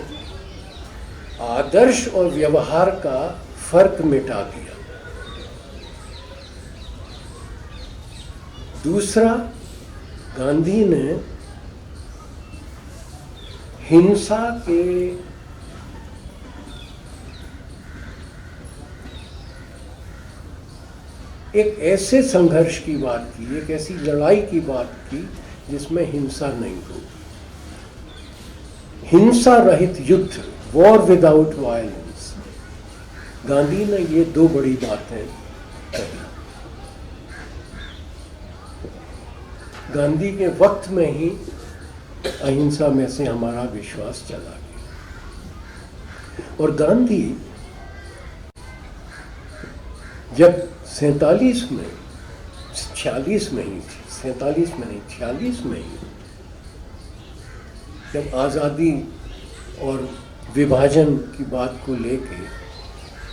Speaker 2: आदर्श और व्यवहार का फर्क मिटा दिया। दूसरा, गांधी ने हिंसा के एक ऐसे संघर्ष की बात की, एक ऐसी लड़ाई की बात की जिसमें हिंसा नहीं हो, हिंसा रहित युद्ध, वॉर विदाउट वायलेंस। गांधी ने ये दो बड़ी बातें कही। गांधी के वक्त में ही अहिंसा में से हमारा विश्वास चला गया। और गांधी जब 47 में, 46 में ही, 47 में नहीं, 46 में ही, जब आज़ादी और विभाजन की बात को लेके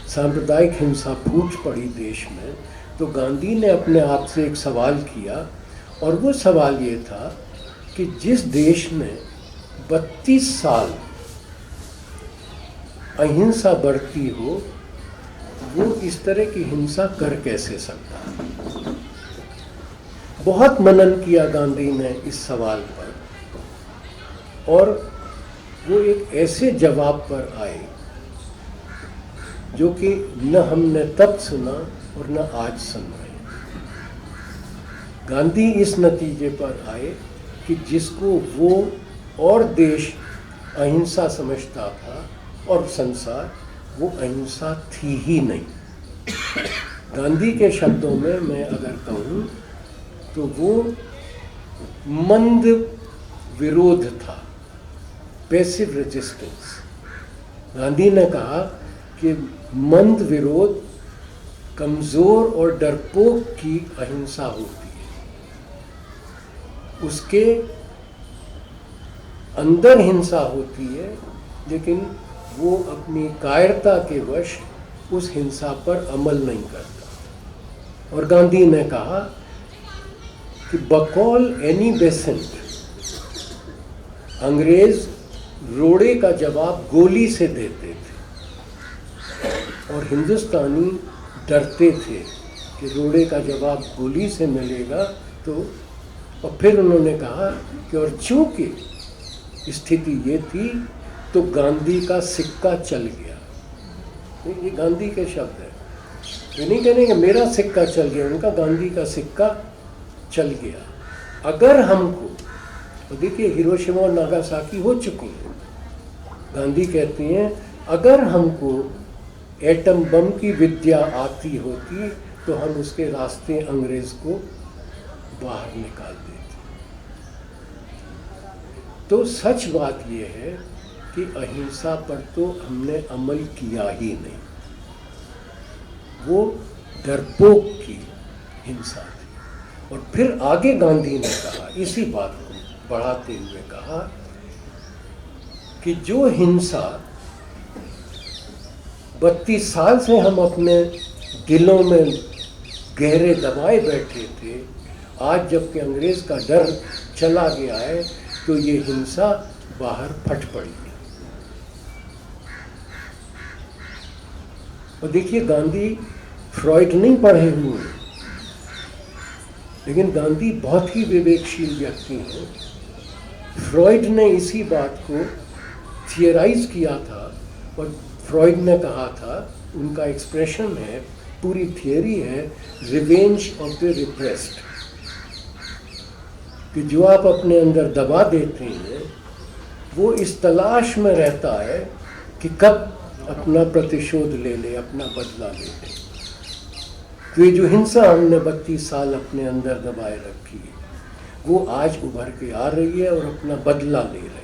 Speaker 2: सांप्रदायिक हिंसा फूट पड़ी देश में, तो गांधी ने अपने आप से एक सवाल किया, और वो सवाल ये था कि जिस देश ने 32 साल अहिंसा बरती हो, वो इस तरह की हिंसा कर कैसे सकता है। बहुत मनन किया गांधी ने इस सवाल पर, और वो एक ऐसे जवाब पर आए जो कि न हमने तब सुना और न आज सुन रहे हैं। गांधी इस नतीजे पर आए कि जिसको वो और देश अहिंसा समझता था और संसार, वो अहिंसा थी ही नहीं। गांधी के शब्दों में मैं अगर कहूँ तो वो मंद विरोध था, पैसिव रेजिस्टेंस। गांधी ने कहा कि मंद विरोध कमज़ोर और डरपोक की अहिंसा होती है। उसके अंदर हिंसा होती है, लेकिन वो अपनी कायरता के वश उस हिंसा पर अमल नहीं करता। और गांधी ने कहा कि बकौल एनी बेसेंट, अंग्रेज रोड़े का जवाब गोली से देते थे, और हिंदुस्तानी डरते थे कि रोड़े का जवाब गोली से मिलेगा। तो और फिर उन्होंने कहा कि और चूंकि स्थिति ये थी तो गांधी का सिक्का चल गया। ये गांधी के शब्द है, ये नहीं कहने कि मेरा सिक्का चल गया, उनका गांधी का सिक्का चल गया। अगर हमको, तो देखिए हिरोशिमा और नागासाकी हो चुकी हैं, गांधी कहते हैं अगर हमको एटम बम की विद्या आती होती तो हम उसके रास्ते अंग्रेज को बाहर निकाल देते। तो सच बात ये है कि अहिंसा पर तो हमने अमल किया ही नहीं, वो डरपोक की हिंसा थी। और फिर आगे गांधी ने कहा, इसी बात को बढ़ाते हुए कहा कि जो हिंसा 32 साल से हम अपने दिलों में गहरे दबाए बैठे थे, आज जबकि अंग्रेज का डर चला गया है तो ये हिंसा बाहर फट पड़ी है। और देखिए, गांधी फ्रॉइड नहीं पढ़े हुए, लेकिन गांधी बहुत ही विवेकशील व्यक्ति हैं। फ्रॉइड ने इसी बात को थियराइज किया था और फ्रॉइड ने कहा था, उनका एक्सप्रेशन है, पूरी थियरी है, रिवेंज ऑफ द रिप्रेस्ड, कि जो आप अपने अंदर दबा देते हैं वो इस तलाश में रहता है कि कब अपना प्रतिशोध ले ले, अपना बदला ले ले। तो ये जो हिंसा हमने 32 साल अपने अंदर दबाए रखी है, वो आज उभर के आ रही है और अपना बदला ले रही है।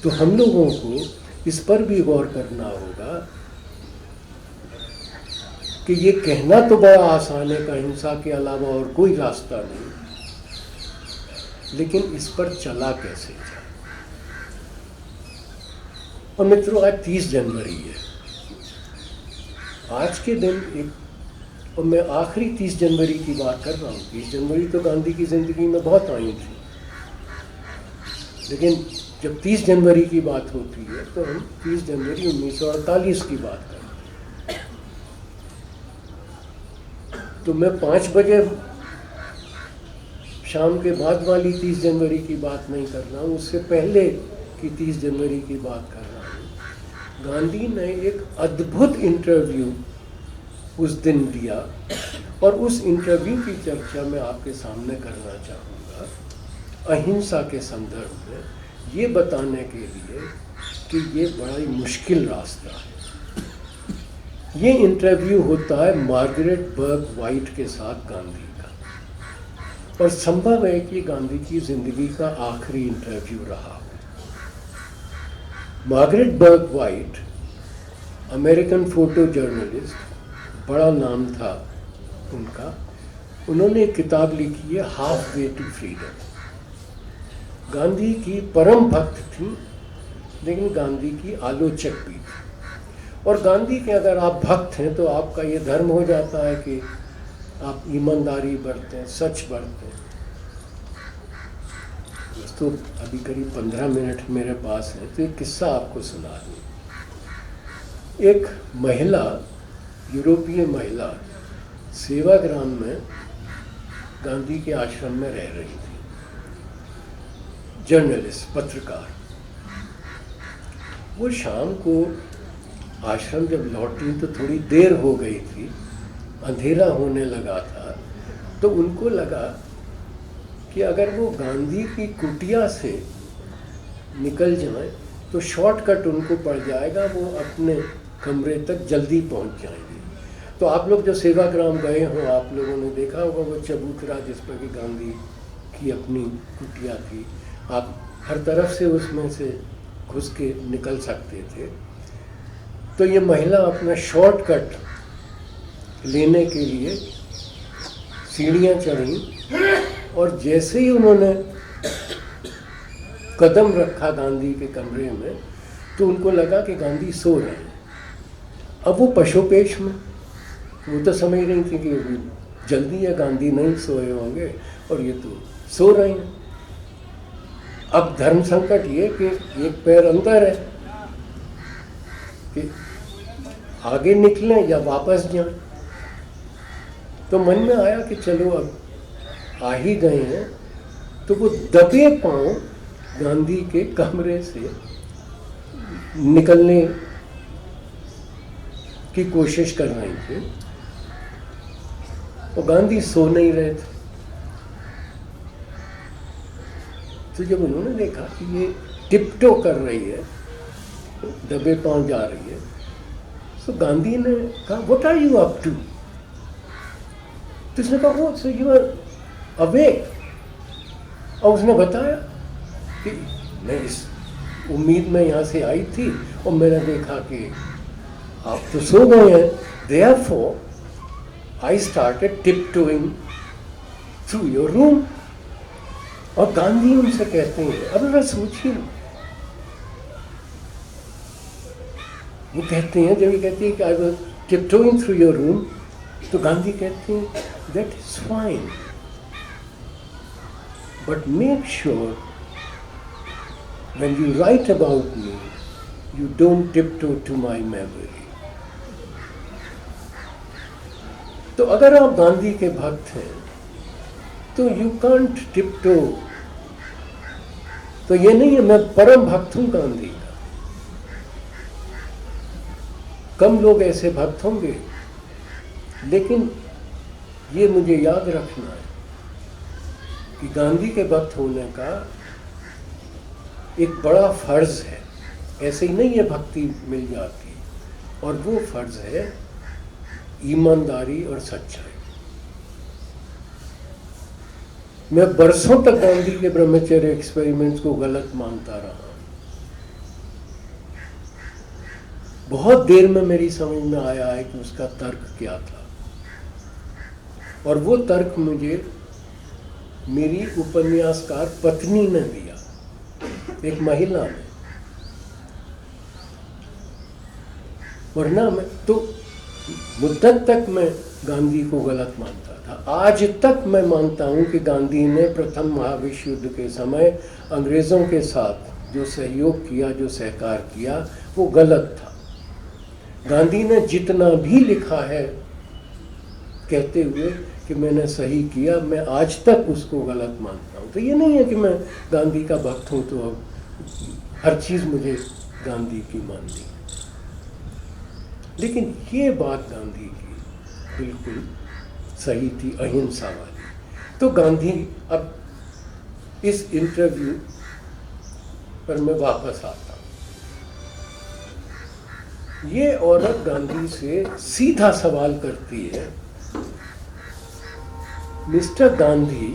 Speaker 2: तो हम लोगों को इस पर भी गौर करना होगा कि ये कहना तो बड़ा आसान है कि अहिंसा के अलावा और कोई रास्ता नहीं, लेकिन इस पर चला कैसे जाए। और मित्रों, आज 30 जनवरी है। आज के दिन एक, और मैं आखिरी 30 जनवरी की बात कर रहा हूँ। 30 जनवरी तो गांधी की ज़िंदगी में बहुत आई थी, लेकिन जब 30 जनवरी की बात होती है तो हम 30 जनवरी 1948 की बात करते हैं। तो मैं 5 बजे शाम के बाद वाली 30 जनवरी की बात नहीं कर रहा हूँ, उससे पहले की 30 जनवरी की बात कर रहा हूँ। गांधी ने एक अद्भुत इंटरव्यू उस दिन दिया और उस इंटरव्यू की चर्चा मैं आपके सामने करना चाहूँगा, अहिंसा के संदर्भ में, ये बताने के लिए कि ये बड़ा ही मुश्किल रास्ता है। ये इंटरव्यू होता है मार्गरेट बर्ग वाइट के साथ गांधी का, और संभव है कि गांधी की ज़िंदगी का आखिरी इंटरव्यू रहा हो। Margaret Bourke White American photo journalist, बड़ा नाम था उनका। उन्होंने एक किताब लिखी है, halfway to freedom. Gandhi की परम भक्त थी, लेकिन गांधी की आलोचक भी थी। और गांधी के अगर आप भक्त हैं तो आपका ये धर्म हो जाता है कि आप ईमानदारी बरतें, सच बरतें। तो अभी करीब 15 मिनट मेरे पास है, तो एक किस्सा आपको सुना दूँ। एक महिला, यूरोपीय महिला, सेवाग्राम में गांधी के आश्रम में रह रही थी, जर्नलिस्ट, पत्रकार। वो शाम को आश्रम जब लौटी तो थोड़ी देर हो गई थी, अंधेरा होने लगा था। तो उनको लगा कि अगर वो गांधी की कुटिया से निकल जाएं तो शॉर्टकट उनको पड़ जाएगा, वो अपने कमरे तक जल्दी पहुंच जाएंगे। तो आप लोग जो सेवाग्राम गए हो, आप लोगों ने देखा होगा वो चबूतरा जिस पर कि गांधी की अपनी कुटिया थी। आप हर तरफ से उसमें से घुस के निकल सकते थे। तो ये महिला अपना शॉर्टकट लेने के लिए सीढ़ियाँ चढ़ी, और जैसे ही उन्होंने कदम रखा गांधी के कमरे में तो उनको लगा कि गांधी सो रहे हैं। अब वो पशोपेश में, वो तो समझ रही थी कि जल्दी है, गांधी नहीं सोए होंगे और ये तो सो रहे हैं। अब धर्म संकट ये कि एक पैर अंदर है कि आगे निकलें या वापस जाएं। तो मन में आया कि चलो अब आ ही गए हैं, तो वो दबे पांव गांधी के कमरे से निकलने की कोशिश कर रहे थे। और गांधी सो नहीं रहे थे। तो जब उन्होंने देखा कि ये टिपटो कर रही है, दबे पांव जा रही है, तो गांधी ने कहा, what are you up to? तो उसने कहा, सो यू आर अवेक। और उसने बताया कि मैं इस उम्मीद में यहाँ से आई थी और मैंने देखा कि आप तो सो गए हैं, therefore I started tiptoeing through your room। और गांधी उनसे कहते हैं, अब जरा सोचिए, वो कहते हैं, जब ये कहती है कि I was tiptoeing through your room, तो गांधी कहते हैं that is fine, but make sure when you write about me, you don't tiptoe to my memory। तो अगर आप गांधी के भक्त हैं तो you can't tiptoe। तो ये नहीं है मैं परम भक्त हूं गांधी का, कम लोग ऐसे भक्त होंगे, लेकिन ये मुझे याद रखना है कि गांधी के भक्त होने का एक बड़ा फर्ज है, ऐसे ही नहीं है भक्ति मिल जाती, और वो फर्ज है ईमानदारी और सच्चाई। मैं बरसों तक गांधी के ब्रह्मचर्य एक्सपेरिमेंट्स को गलत मानता रहा। बहुत देर में मेरी समझ में आया है कि उसका तर्क क्या था, और वो तर्क मुझे मेरी उपन्यासकार पत्नी ने दिया, एक महिला ने। वरना मैं तो मुद्दत तक मैं गांधी को गलत मानता था। आज तक मैं मानता हूं कि गांधी ने प्रथम महाविश्व युद्ध के समय अंग्रेजों के साथ जो सहयोग किया, जो सहकार किया, वो गलत था। गांधी ने जितना भी लिखा है कहते हुए कि मैंने सही किया, मैं आज तक उसको गलत मानता हूँ। तो ये नहीं है कि मैं गांधी का भक्त हूँ तो अब हर चीज़ मुझे गांधी की माननी है, लेकिन ये बात गांधी की बिल्कुल सही थी, अहिंसा वाली। तो गांधी, अब इस इंटरव्यू पर मैं वापस आता हूँ। ये औरत गांधी से सीधा सवाल करती है, mister Gandhi,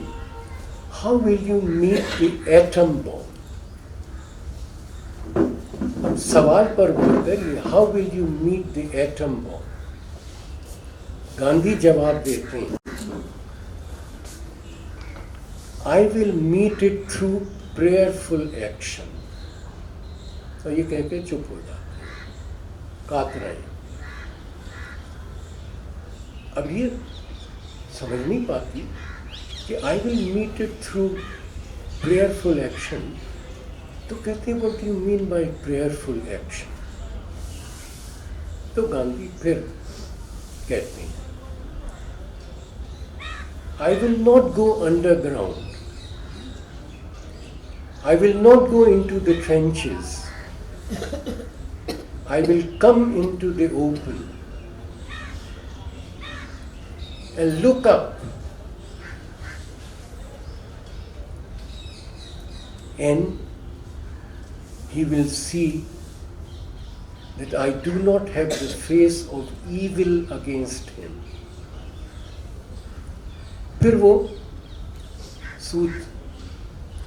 Speaker 2: how will you meet the atom bomb? सवाल पर गौर करिए, how will you meet the atom bomb? Gandhi जवाब देते हैं, I will meet it through prayerful action. और ये कह के चुप हो जाते हैं, कात रहे। अब ये समझ नहीं पाती कि I will meet it through prayerful action, तो कहते हैं what you mean by prayerful action? तो गांधी फिर कहते हैं, I will not go underground, I will not go into the trenches, I will come into the open and look up and he will see that I do not have the face of evil against him। फिर वो सूत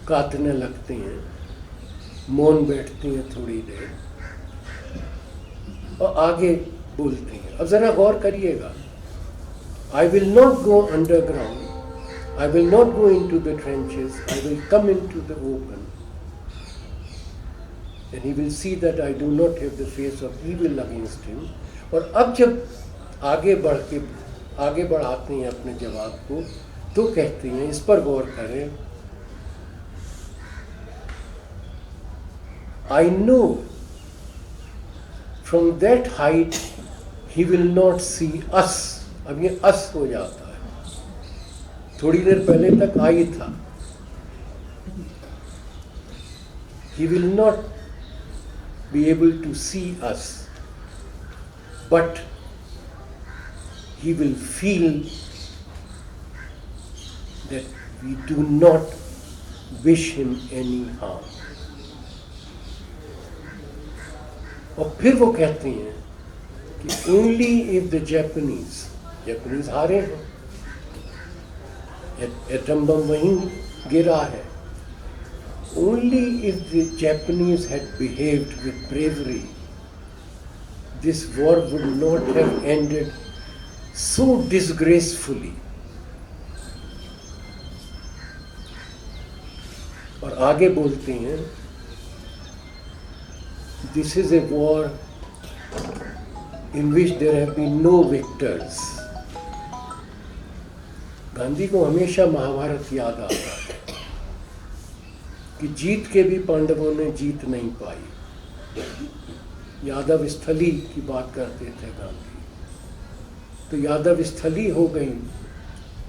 Speaker 2: काटने लगते हैं, मौन बैठती हैं थोड़ी देर और आगे बोलती हैं। अब जरा गौर करिएगा, I will not go underground, I will not go into the trenches, I will come into the open, and he will see that I do not have the face of evil against him। और अब जब आगे बढ़ाते हैं अपने जवाब को, तो कहते हैं, इस पर गौर करें, I know from that height he will not see us। अब ये अस हो जाता है, थोड़ी देर पहले तक आई था। He will not be able to see us, but he will feel that we do not wish him any harm। और फिर वो कहते हैं कि only if the Japanese हारे हैं, एटम बम वहीं गिरा है, only if the Japanese had behaved with bravery, this war would not have ended so disgracefully. और आगे बोलते हैं, this is a war in which there have been no victors. Gandhi को हमेशा महाभारत याद आता है कि जीत के भी पांडवों ने जीत नहीं पाई। यादव स्थली की बात करते थे गांधी, तो यादव स्थली हो गई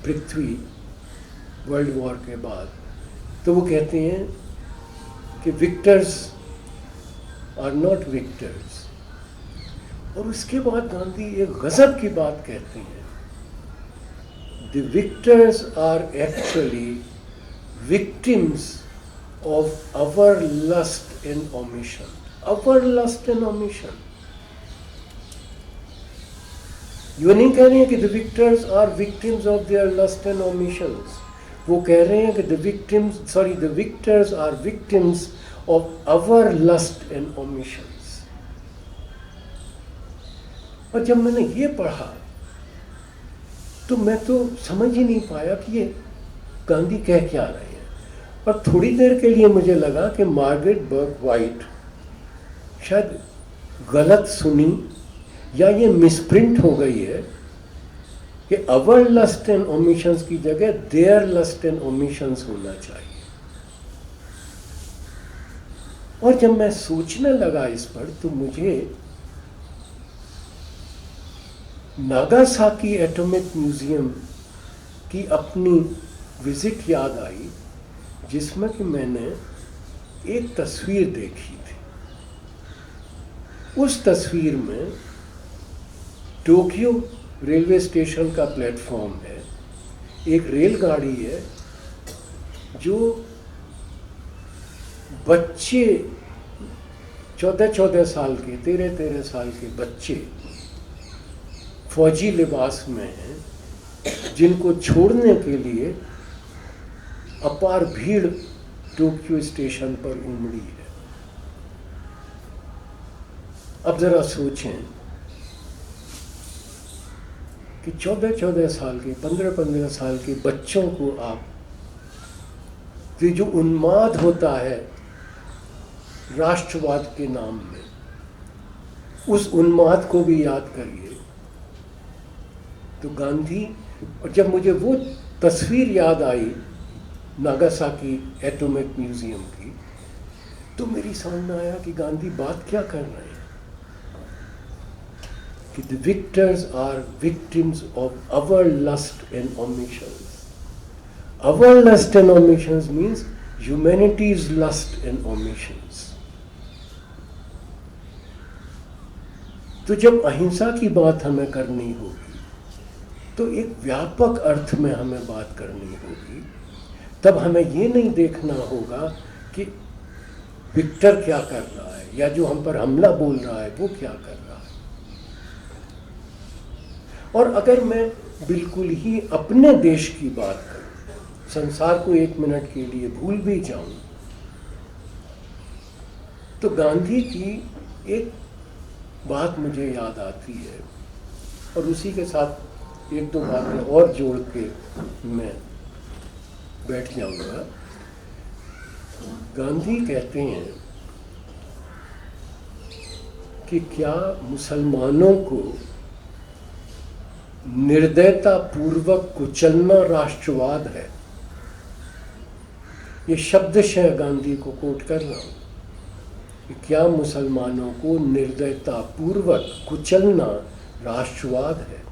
Speaker 2: पृथ्वी वर्ल्ड वॉर के बाद। तो वो कहते हैं कि विक्टर्स आर नॉट विक्टर्स। और उसके बाद गांधी एक गजब की बात कहते हैं, the victors are actually victims of our lust and omission. Our lust and omission. ये नहीं कह रहे हैं कि the victors are victims of their lust and omissions. वो कह रहे हैं कि the victors are victims of our lust and omissions. और जब मैंने ये पढ़ा तो मैं तो समझ ही नहीं पाया कि ये गांधी कह क्या रहे हैं। और थोड़ी देर के लिए मुझे लगा कि मार्गरेट बर्ग वाइट शायद गलत सुनी या ये मिसप्रिंट हो गई है कि अवर लस्ट एंड ओमिशंस की जगह देयर लस्ट एंड ओमिशंस होना चाहिए। और जब मैं सोचने लगा इस पर तो मुझे नागासाकी एटॉमिक म्यूजियम की अपनी विजिट याद आई, जिसमें कि मैंने एक तस्वीर देखी थी। उस तस्वीर में टोक्यो रेलवे स्टेशन का प्लेटफॉर्म है, एक रेलगाड़ी है जो बच्चे 14-14 साल के 13-13 साल के बच्चे फौजी लिबास में हैं, जिनको छोड़ने के लिए अपार भीड़ टोक्यो स्टेशन पर उमड़ी है। अब जरा सोचें कि 14-14 साल के 15-15 साल के बच्चों को आप, ये जो उन्माद होता है राष्ट्रवाद के नाम में, उस उन्माद को भी याद करिए। तो गांधी, और जब मुझे वो तस्वीर याद आई नागासाकी एटॉमिक म्यूजियम की, तो मेरी समझ में आया कि गांधी बात क्या कर रहे हैं कि the victors are victims of our lust and omissions. Our lust and omissions means humanity's lust and omissions. तो जब अहिंसा की बात हमें करनी होगी तो एक व्यापक अर्थ में हमें बात करनी होगी। तब हमें ये नहीं देखना होगा कि विक्टर क्या कर रहा है या जो हम पर हमला बोल रहा है वो क्या कर रहा है। और अगर मैं बिल्कुल ही अपने देश की बात करूं, संसार को एक मिनट के लिए भूल भी जाऊं, तो गांधी की एक बात मुझे याद आती है और उसी के साथ एक दो बातें और जोड़ के मैं बैठ जाऊंगा। गांधी कहते हैं कि क्या मुसलमानों को निर्दयता पूर्वक कुचलना राष्ट्रवाद है। ये शब्दशः गांधी को कोट कर रहा हूं कि क्या मुसलमानों को निर्दयता पूर्वक कुचलना राष्ट्रवाद है।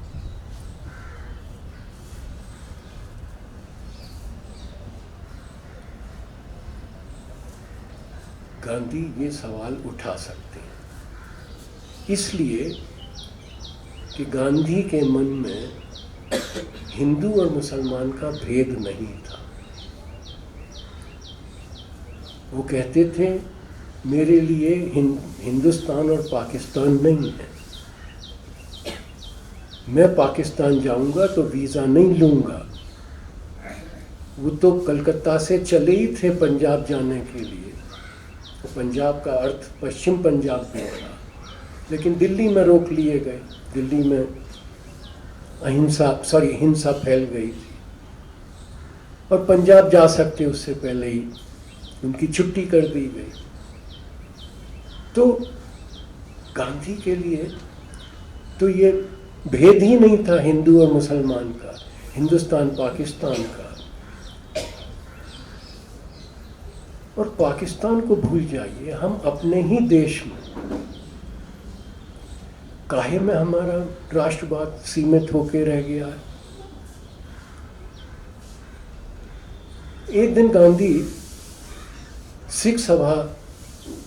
Speaker 2: गांधी ये सवाल उठा सकते हैं इसलिए कि गांधी के मन में हिंदू और मुसलमान का भेद नहीं था। वो कहते थे मेरे लिए हिंदुस्तान और पाकिस्तान नहीं है, मैं पाकिस्तान जाऊंगा तो वीज़ा नहीं लूंगा, वो तो कलकत्ता से चले ही थे पंजाब जाने के लिए, तो पंजाब का अर्थ पश्चिम पंजाब भी था, लेकिन दिल्ली में रोक लिए गए। दिल्ली में हिंसा फैल गई थी और पंजाब जा सकते उससे पहले ही उनकी छुट्टी कर दी गई। तो गांधी के लिए तो ये भेद ही नहीं था हिंदू और मुसलमान का, हिंदुस्तान पाकिस्तान का। और पाकिस्तान को भूल जाइए, हम अपने ही देश में काहे में हमारा राष्ट्रवाद सीमित होकर रह गया है। एक दिन गांधी सिख सभा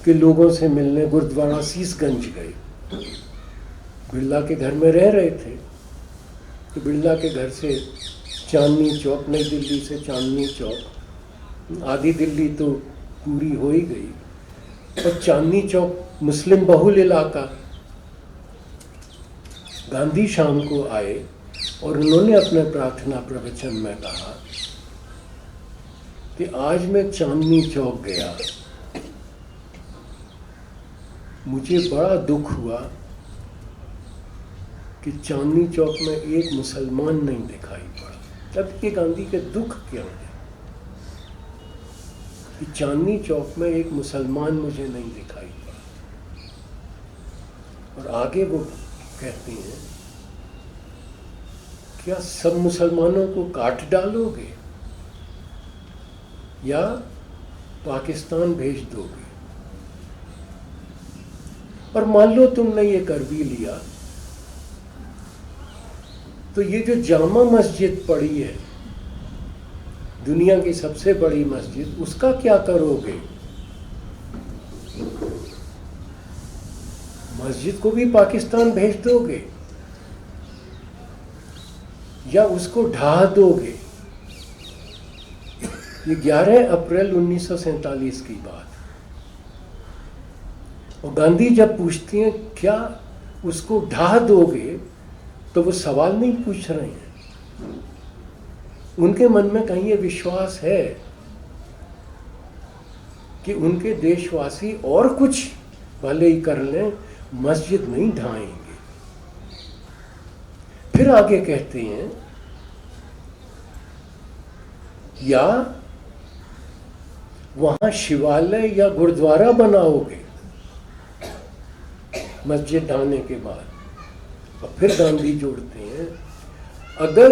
Speaker 2: के लोगों से मिलने गुरुद्वारा शीशगंज गए। बिरला के घर में रह रहे थे, तो बिरला के घर से चांदनी चौक, नई दिल्ली से चांदनी चौक, आधी दिल्ली तो पूरी हो ही गई, और चांदनी चौक मुस्लिम बहुल इलाका। गांधी शाम को आए और उन्होंने अपने प्रार्थना प्रवचन में कहा कि आज मैं चांदनी चौक गया, मुझे बड़ा दुख हुआ कि चांदनी चौक में एक मुसलमान नहीं दिखाई पड़ा। तब के गांधी के दुख क्या है कि चांदनी चौक में एक मुसलमान मुझे नहीं दिखाई पड़ा। और आगे वो कहते हैं, क्या सब मुसलमानों को काट डालोगे या पाकिस्तान भेज दोगे? और मान लो तुमने ये कर भी लिया, तो ये जो जामा मस्जिद पड़ी है, दुनिया की सबसे बड़ी मस्जिद, उसका क्या करोगे? मस्जिद को भी पाकिस्तान भेज दोगे या उसको ढा दोगे? ये 11 अप्रैल 1947 की बात। और गांधी जब पूछते हैं क्या उसको ढा दोगे, तो वो सवाल नहीं पूछ रहे हैं, उनके मन में कहीं ये विश्वास है कि उनके देशवासी और कुछ भले ही कर लें, मस्जिद नहीं ढाएंगे। फिर आगे कहते हैं, या वहां शिवालय या गुरुद्वारा बनाओगे मस्जिद ढाने के बाद। और फिर गांधी जोड़ते हैं, अगर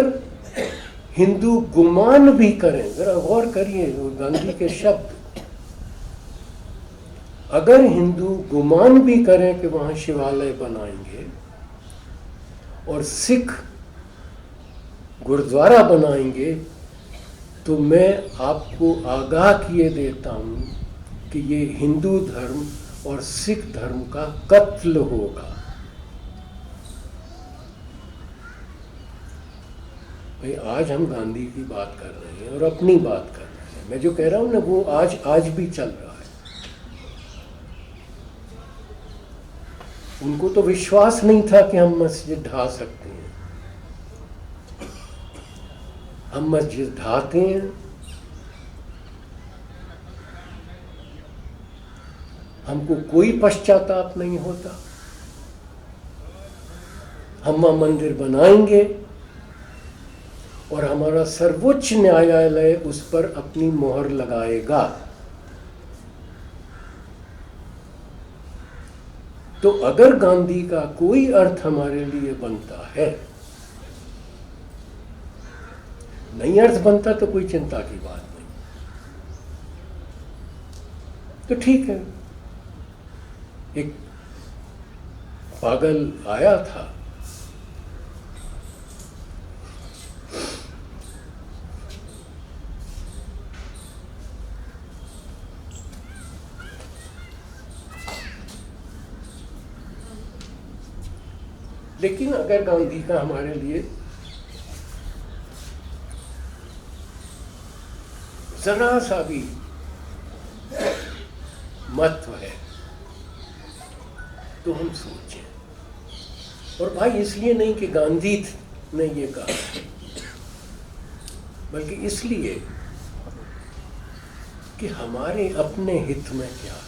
Speaker 2: हिंदू गुमान भी करें, जरा गौर करिए गांधी के शब्द, अगर हिंदू गुमान भी करें कि वहां शिवालय बनाएंगे और सिख गुरुद्वारा बनाएंगे, तो मैं आपको आगाह किए देता हूं कि ये हिंदू धर्म और सिख धर्म का कत्ल होगा। भाई आज हम गांधी की बात कर रहे हैं और अपनी बात कर रहे हैं। मैं जो कह रहा हूं ना, वो आज भी चल रहा है। उनको तो विश्वास नहीं था कि हम मस्जिद ढा सकते हैं। हम मस्जिद ढाते हैं, हमको कोई पश्चाताप नहीं होता। हम वहां मंदिर बनाएंगे और हमारा सर्वोच्च न्यायालय उस पर अपनी मोहर लगाएगा। तो अगर गांधी का कोई अर्थ हमारे लिए बनता है, नहीं अर्थ बनता तो कोई चिंता की बात नहीं, तो ठीक है। एक पागल आया था, लेकिन अगर गांधी का हमारे लिए जरा सा भी महत्व है तो हम सोचें। और भाई इसलिए नहीं कि गांधी ने ये कहा, बल्कि इसलिए कि हमारे अपने हित में क्या है।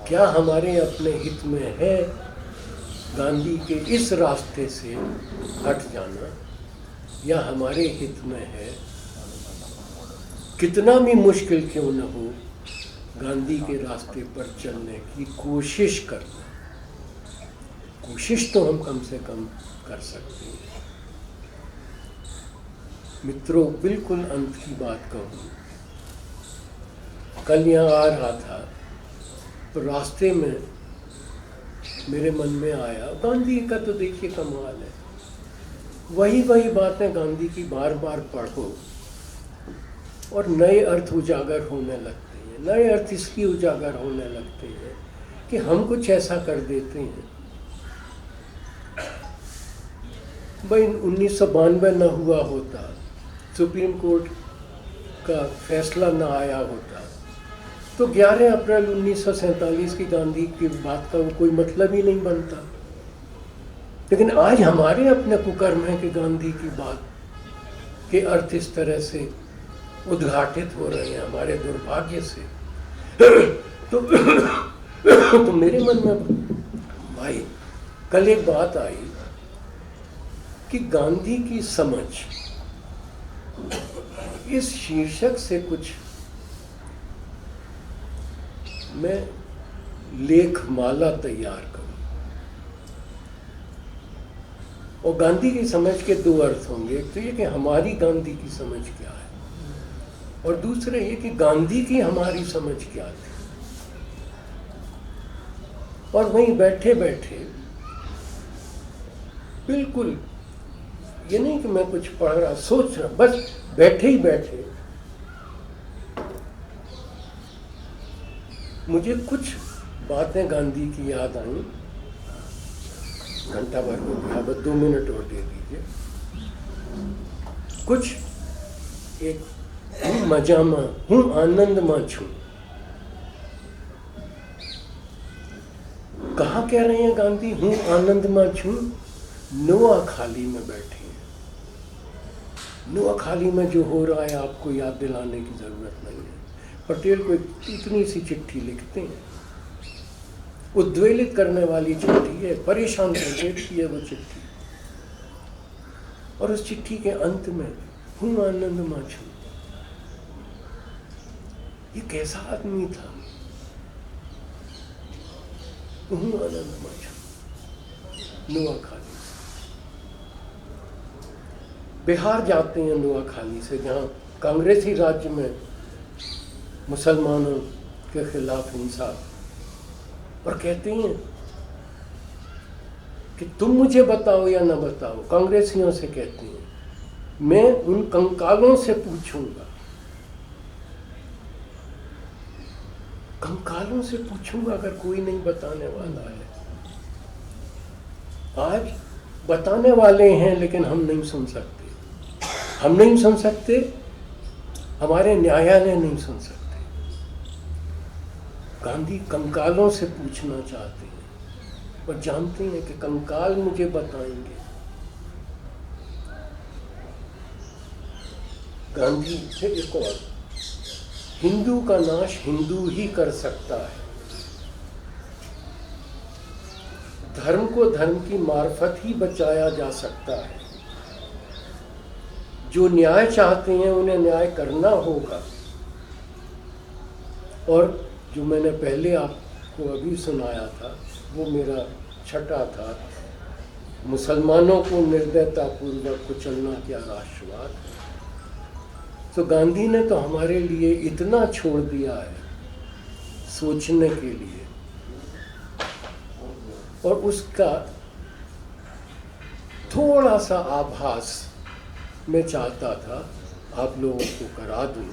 Speaker 2: क्या हमारे अपने हित में है गांधी के इस रास्ते से हट जाना, या हमारे हित में है कितना भी मुश्किल क्यों न हो गांधी के रास्ते पर चलने की कोशिश करना। कोशिश तो हम कम से कम कर सकते हैं। मित्रों, बिल्कुल अंत की बात कहूँ, कल यहाँ आ रहा था तो रास्ते में मेरे मन में आया, गांधी का तो देखिए कमाल है, वही बातें गांधी की बार बार पढ़ो और नए अर्थ उजागर होने लगते हैं। नए अर्थ इसलिए उजागर होने लगते हैं कि हम कुछ ऐसा कर देते हैं। भाई 1992 न हुआ होता, सुप्रीम कोर्ट का फैसला न आया होता, तो 11 अप्रैल 1947 की गांधी की बात का कोई मतलब ही नहीं बनता। लेकिन आज हमारे अपने कुकर्म है कि गांधी की बात के अर्थ इस तरह से उद्घाटित हो रहे हैं हमारे दुर्भाग्य से। तो मेरे मन में भाई कल एक बात आई कि गांधी की समझ, इस शीर्षक से कुछ मैं लेखमाला तैयार करूं। और गांधी की समझ के दो अर्थ होंगे, एक तो ये कि हमारी गांधी की समझ क्या है, और दूसरे ये कि गांधी की हमारी समझ क्या थी। और वहीं बैठे बैठे बिल्कुल ये नहीं कि मैं कुछ पढ़ रहा, सोच रहा, बस बैठे ही बैठे मुझे कुछ बातें गांधी की याद आई। घंटा भर हो गया, बस 2 मिनट और दे दीजिए। कुछ एक हूँ मजामा, हूँ आनंदमा छू। कहाँ कह रहे हैं गांधी हूँ आनंदमा छू? नोआखाली में बैठे हैं। नोआखाली में जो हो रहा है आपको याद दिलाने की जरूरत नहीं है। पटेल को इतनी सी चिट्ठी लिखते हैं, उद्वेलित करने वाली चिट्ठी है, परेशान कर देती है वो चिट्ठी। और उस चिट्ठी के अंत में हूँ आनंदमा छू। ये कैसा आदमी था? हूँ आनंदमा छू। नोआखाली बिहार जाते हैं, नोआखाली से, जहाँ कांग्रेसी राज्य में मुसलमानों के खिलाफ हिंसा, और कहते हैं कि तुम मुझे बताओ या ना बताओ, कांग्रेसियों से कहते हैं, मैं उन कंकालों से पूछूंगा, कंकालों से पूछूंगा अगर कोई नहीं बताने वाला है। आज बताने वाले हैं लेकिन हम नहीं सुन सकते, हम नहीं सुन सकते, हमारे न्यायालय नहीं सुन सकते। गांधी कंकालों से पूछना चाहते हैं और जानते हैं कि कंकाल मुझे बताएंगे। गांधी से एक और, हिंदू का नाश हिंदू ही कर सकता है। धर्म को धर्म की मार्फत ही बचाया जा सकता है। जो न्याय चाहते हैं उन्हें न्याय करना होगा। और जो मैंने पहले आपको अभी सुनाया था वो मेरा छठा था, मुसलमानों को निर्दयतापूर्वक कुचलना क्या राष्ट्रवाद। तो गांधी ने तो हमारे लिए इतना छोड़ दिया है सोचने के लिए, और उसका थोड़ा सा आभास मैं चाहता था आप लोगों को करा दूं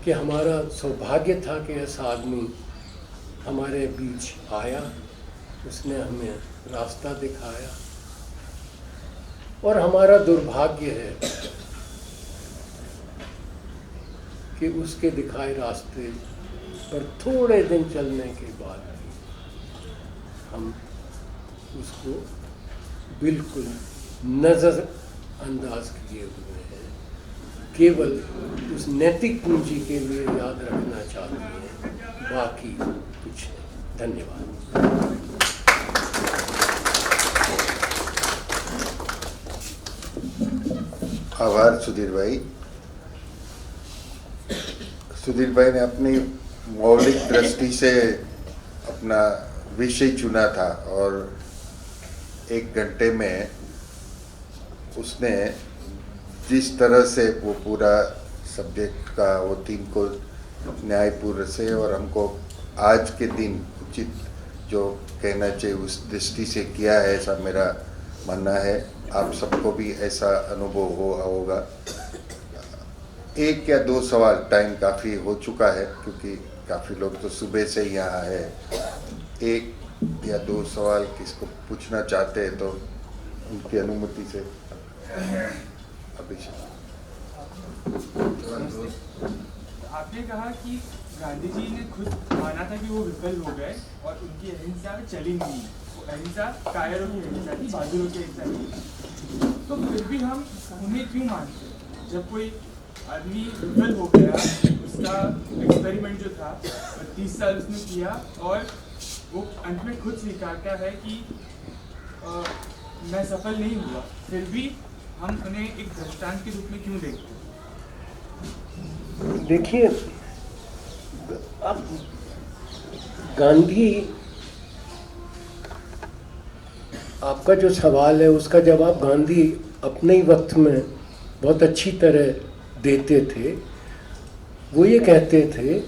Speaker 2: कि हमारा सौभाग्य था कि ऐसा आदमी हमारे बीच आया, उसने हमें रास्ता दिखाया। और हमारा दुर्भाग्य है कि उसके दिखाए रास्ते पर थोड़े दिन चलने के बाद हम उसको बिल्कुल अंदाज किए हुए हैं, केवल उस नैतिक पूंजी के लिए याद रखना चाहते हैं, बाकी कुछ नहीं। धन्यवाद।
Speaker 1: आभार सुधीर भाई। सुधीर भाई ने अपनी मौलिक दृष्टि से अपना विषय चुना था और 1 घंटे में उसने जिस तरह से वो पूरा सब्जेक्ट का वो थीम को न्यायपूर्ण से और हमको आज के दिन उचित जो कहना चाहिए उस दृष्टि से किया है, ऐसा मेरा मानना है। आप सबको भी ऐसा अनुभव होगा। 1 या 2 सवाल, टाइम काफ़ी हो चुका है क्योंकि काफ़ी लोग तो सुबह से ही यहाँ है। 1 या 2 सवाल किसको पूछना चाहते हैं तो उनकी अनुमति से अभिषेक।
Speaker 3: आपने कहा कि गांधी जी ने खुद माना था कि वो विफल हो गए और उनकी अहिंसा चली नहीं। वो अहिंसा कायरों की अहिंसा थी, बहादुरों की अहिंसा थी। तो फिर भी हम उन्हें क्यों मानते हैं? जब कोई आदमी विफल हो गया, उसका एक्सपेरिमेंट जो था 30 साल उसने किया और वो अंत में खुद स्वीकारता है कि मैं सफल नहीं हुआ, फिर भी हम उन्हें एक दृष्टांत के रूप में क्यों देखते हैं?
Speaker 2: देखिए, अब गांधी, आपका जो सवाल है उसका जवाब गांधी अपने ही वक्त में बहुत अच्छी तरह देते थे। वो ये कहते थे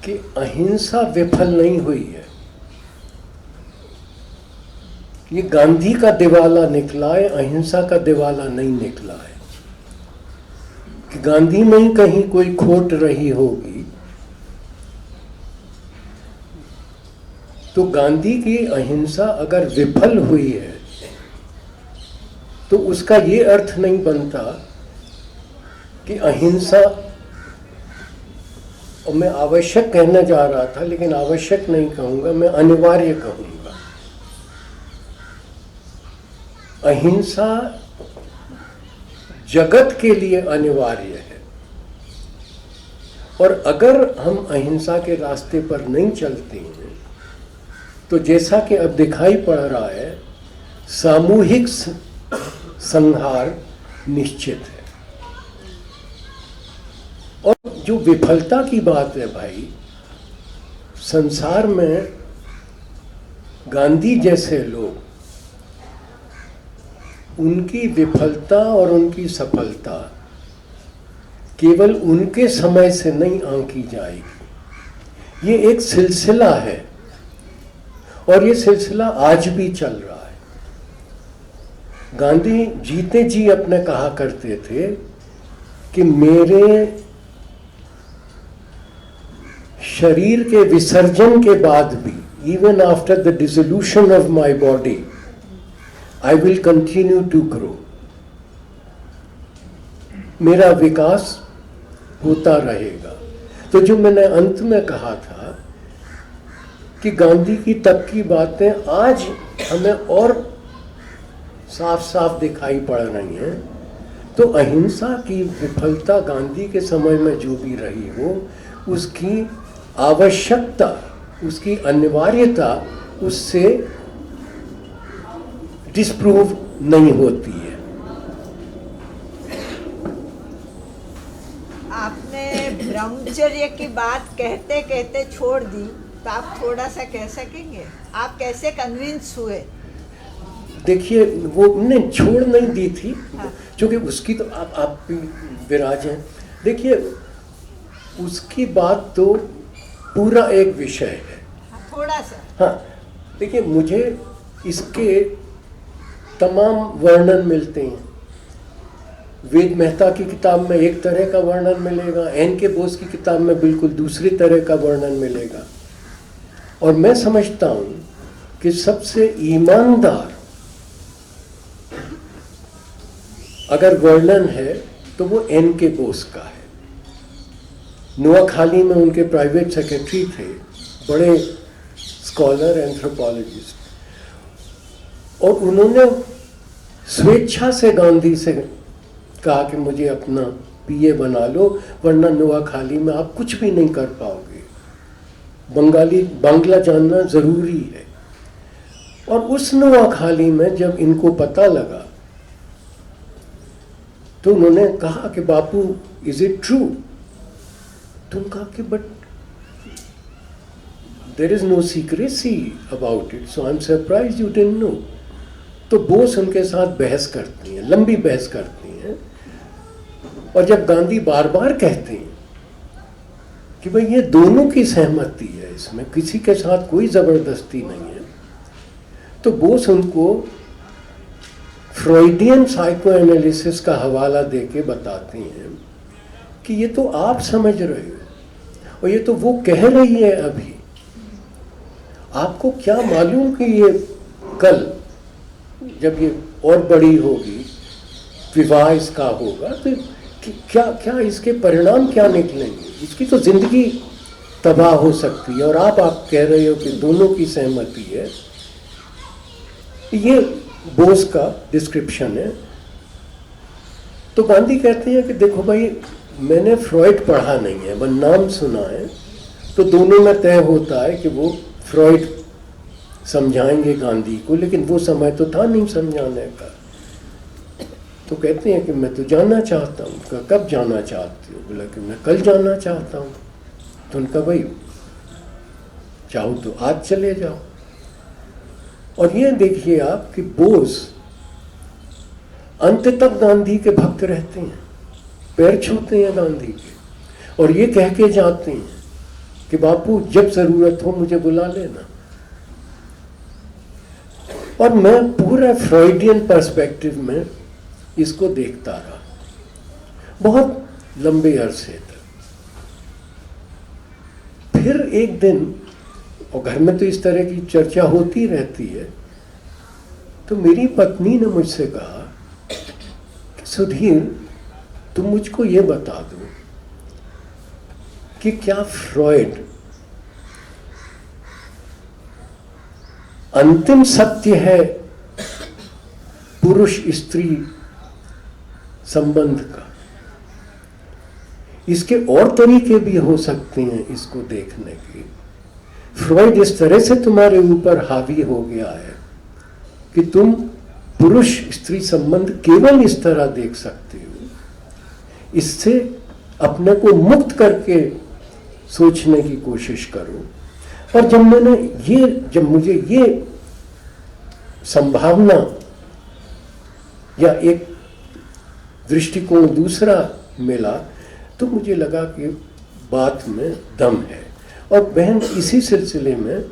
Speaker 2: कि अहिंसा विफल नहीं हुई है, ये गांधी का दिवाला निकला है, अहिंसा का दिवाला नहीं निकला है। कि गांधी में ही कहीं कोई खोट रही होगी, तो गांधी की अहिंसा अगर विफल हुई है तो उसका ये अर्थ नहीं बनता कि अहिंसा, और मैं आवश्यक कहना जा रहा था लेकिन आवश्यक नहीं कहूंगा, मैं अनिवार्य कहूंगा। अहिंसा जगत के लिए अनिवार्य है और अगर हम अहिंसा के रास्ते पर नहीं चलते हैं तो जैसा कि अब दिखाई पड़ रहा है, सामूहिक संहार निश्चित है। और जो विफलता की बात है भाई, संसार में गांधी जैसे लोग, उनकी विफलता और उनकी सफलता केवल उनके समय से नहीं आंकी जाएगी। ये एक सिलसिला है और ये सिलसिला आज भी चल रहा है। गांधी जीते जी अपने कहा करते थे कि मेरे शरीर के विसर्जन के बाद भी, even after the dissolution of my body, I will continue to grow. मेरा विकास होता रहेगा। तो जो मैंने अंत में कहा था कि गांधी की तब की बातें आज हमें और साफ साफ दिखाई पड़ रही हैं, तो अहिंसा की विफलता गांधी के समय में जो भी रही हो, उसकी आवश्यकता, उसकी अनिवार्यता उससे डिस्प्रूव नहीं होती है।
Speaker 4: आपने ब्रह्मचर्य की बात कहते कहते छोड़ दी, तो आप थोड़ा सा कह सकेंगे आप कैसे कन्विंस हुए?
Speaker 2: देखिए, वो ने छोड़ नहीं दी थी,
Speaker 4: हाँ।
Speaker 2: क्योंकि उसकी तो आप भी विराज हैं। देखिए, उसकी बात तो पूरा एक विषय है।
Speaker 4: थोड़ा सा।
Speaker 2: हाँ, देखिए, मुझे इसके तमाम वर्णन मिलते हैं। वेद मेहता की किताब में एक तरह का वर्णन मिलेगा, एन.के. बोस की किताब में बिल्कुल दूसरी तरह का वर्णन मिलेगा। और मैं समझता हूँ कि सबसे ईमानदार अगर वर्णन है तो वो एन.के. बोस का है। नोआखाली में उनके प्राइवेट सेक्रेटरी थे, बड़े स्कॉलर, एंथ्रोपोलॉजिस्ट, और उन्होंने स्वेच्छा से गांधी से कहा कि मुझे अपना पीए बना लो, वरना नोआखाली में आप कुछ भी नहीं कर पाओगे, बांग्ला जानना ज़रूरी है। और उस नोआखाली में जब इनको पता लगा तो उन्होंने कहा कि बापू, इज इट ट्रू? तुम कहा कि but there is no secrecy about it, so I am surprise you didn't know. तो बोस उनके साथ बहस करती हैं, लंबी बहस करती हैं। और जब गांधी बार बार कहते हैं कि भाई ये दोनों की सहमति है, इसमें किसी के साथ कोई जबरदस्ती नहीं है, तो बोस उनको फ्रॉइडियन साइको एनालिसिस का हवाला देके बताते हैं कि ये तो आप समझ रहे हो और ये तो वो कह रही है अभी। आपको क्या मालूम कि ये कल जब ये और बड़ी होगी, विवाह इसका होगा, तो क्या क्या इसके परिणाम क्या निकलेंगे? इसकी तो जिंदगी तबाह हो सकती है। और आप कह रहे हो कि दोनों की सहमति है। ये बोस का डिस्क्रिप्शन है। तो गांधी कहते हैं कि देखो भाई, मैंने फ्रॉइड पढ़ा नहीं है, बस नाम सुना है, तो दोनों में तय होता है कि वो फ्रॉइड समझाएंगे गांधी को, लेकिन वो समय तो था नहीं समझाने का। तो कहते हैं कि मैं तो जानना चाहता हूँ। कब जाना चाहते हो? बोला कि मैं कल जाना चाहता हूँ। तो उनका भाई चाहो तो आज चले जाओ। और ये देखिए आप कि बोस अंत तक गांधी के भक्त रहते हैं, पैर छूते हैं गांधी के, और ये कह के जाते हैं कि बापू जब जरूरत हो मुझे बुला लेना। और मैं पूरा फ्रॉइडियन पर्सपेक्टिव में इसको देखता रहा बहुत लंबे अरसे तक। फिर एक दिन, और घर में तो इस तरह की चर्चा होती रहती है, तो मेरी पत्नी ने मुझसे कहा कि सुधीर, तुम मुझको ये बता दो कि क्या फ्रॉइड अंतिम सत्य है पुरुष स्त्री संबंध का? इसके और तरीके भी हो सकते हैं इसको देखने के। फ्रॉइड इस तरह से तुम्हारे ऊपर हावी हो गया है कि तुम पुरुष स्त्री संबंध केवल इस तरह देख सकते हो। इससे अपने को मुक्त करके सोचने की कोशिश करो। और जब मुझे ये संभावना या एक दृष्टिकोण दूसरा मिला, तो मुझे लगा कि बात में दम है। और बहन, इसी सिलसिले में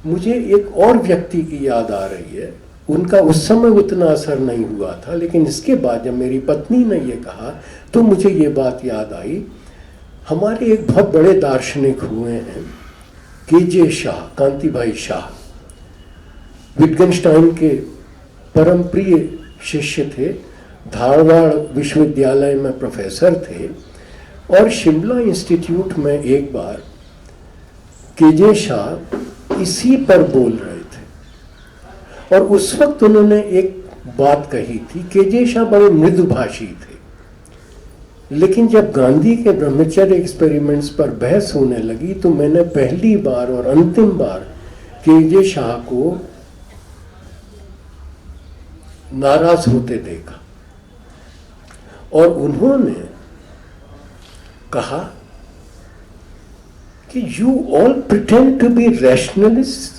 Speaker 2: मुझे एक और व्यक्ति की याद आ रही है। उनका उस समय उतना असर नहीं हुआ था, लेकिन इसके बाद जब मेरी पत्नी ने ये कहा तो मुझे ये बात याद आई। हमारे एक बहुत बड़े दार्शनिक हुए हैं के.जे. शाह, कांति भाई शाह, विटगेनस्टाइन के परम प्रिय शिष्य थे, धारवाड़ विश्वविद्यालय में प्रोफेसर थे, और शिमला इंस्टीट्यूट में एक बार के.जे. शाह इसी पर बोल रहे थे। और उस वक्त उन्होंने एक बात कही थी। के.जे. शाह बड़े मृदुभाषी थे, लेकिन जब गांधी के ब्रह्मचर्य एक्सपेरिमेंट्स पर बहस होने लगी तो मैंने पहली बार और अंतिम बार के.जे. शाह को नाराज होते देखा। और उन्होंने कहा कि you all pretend to be rationalist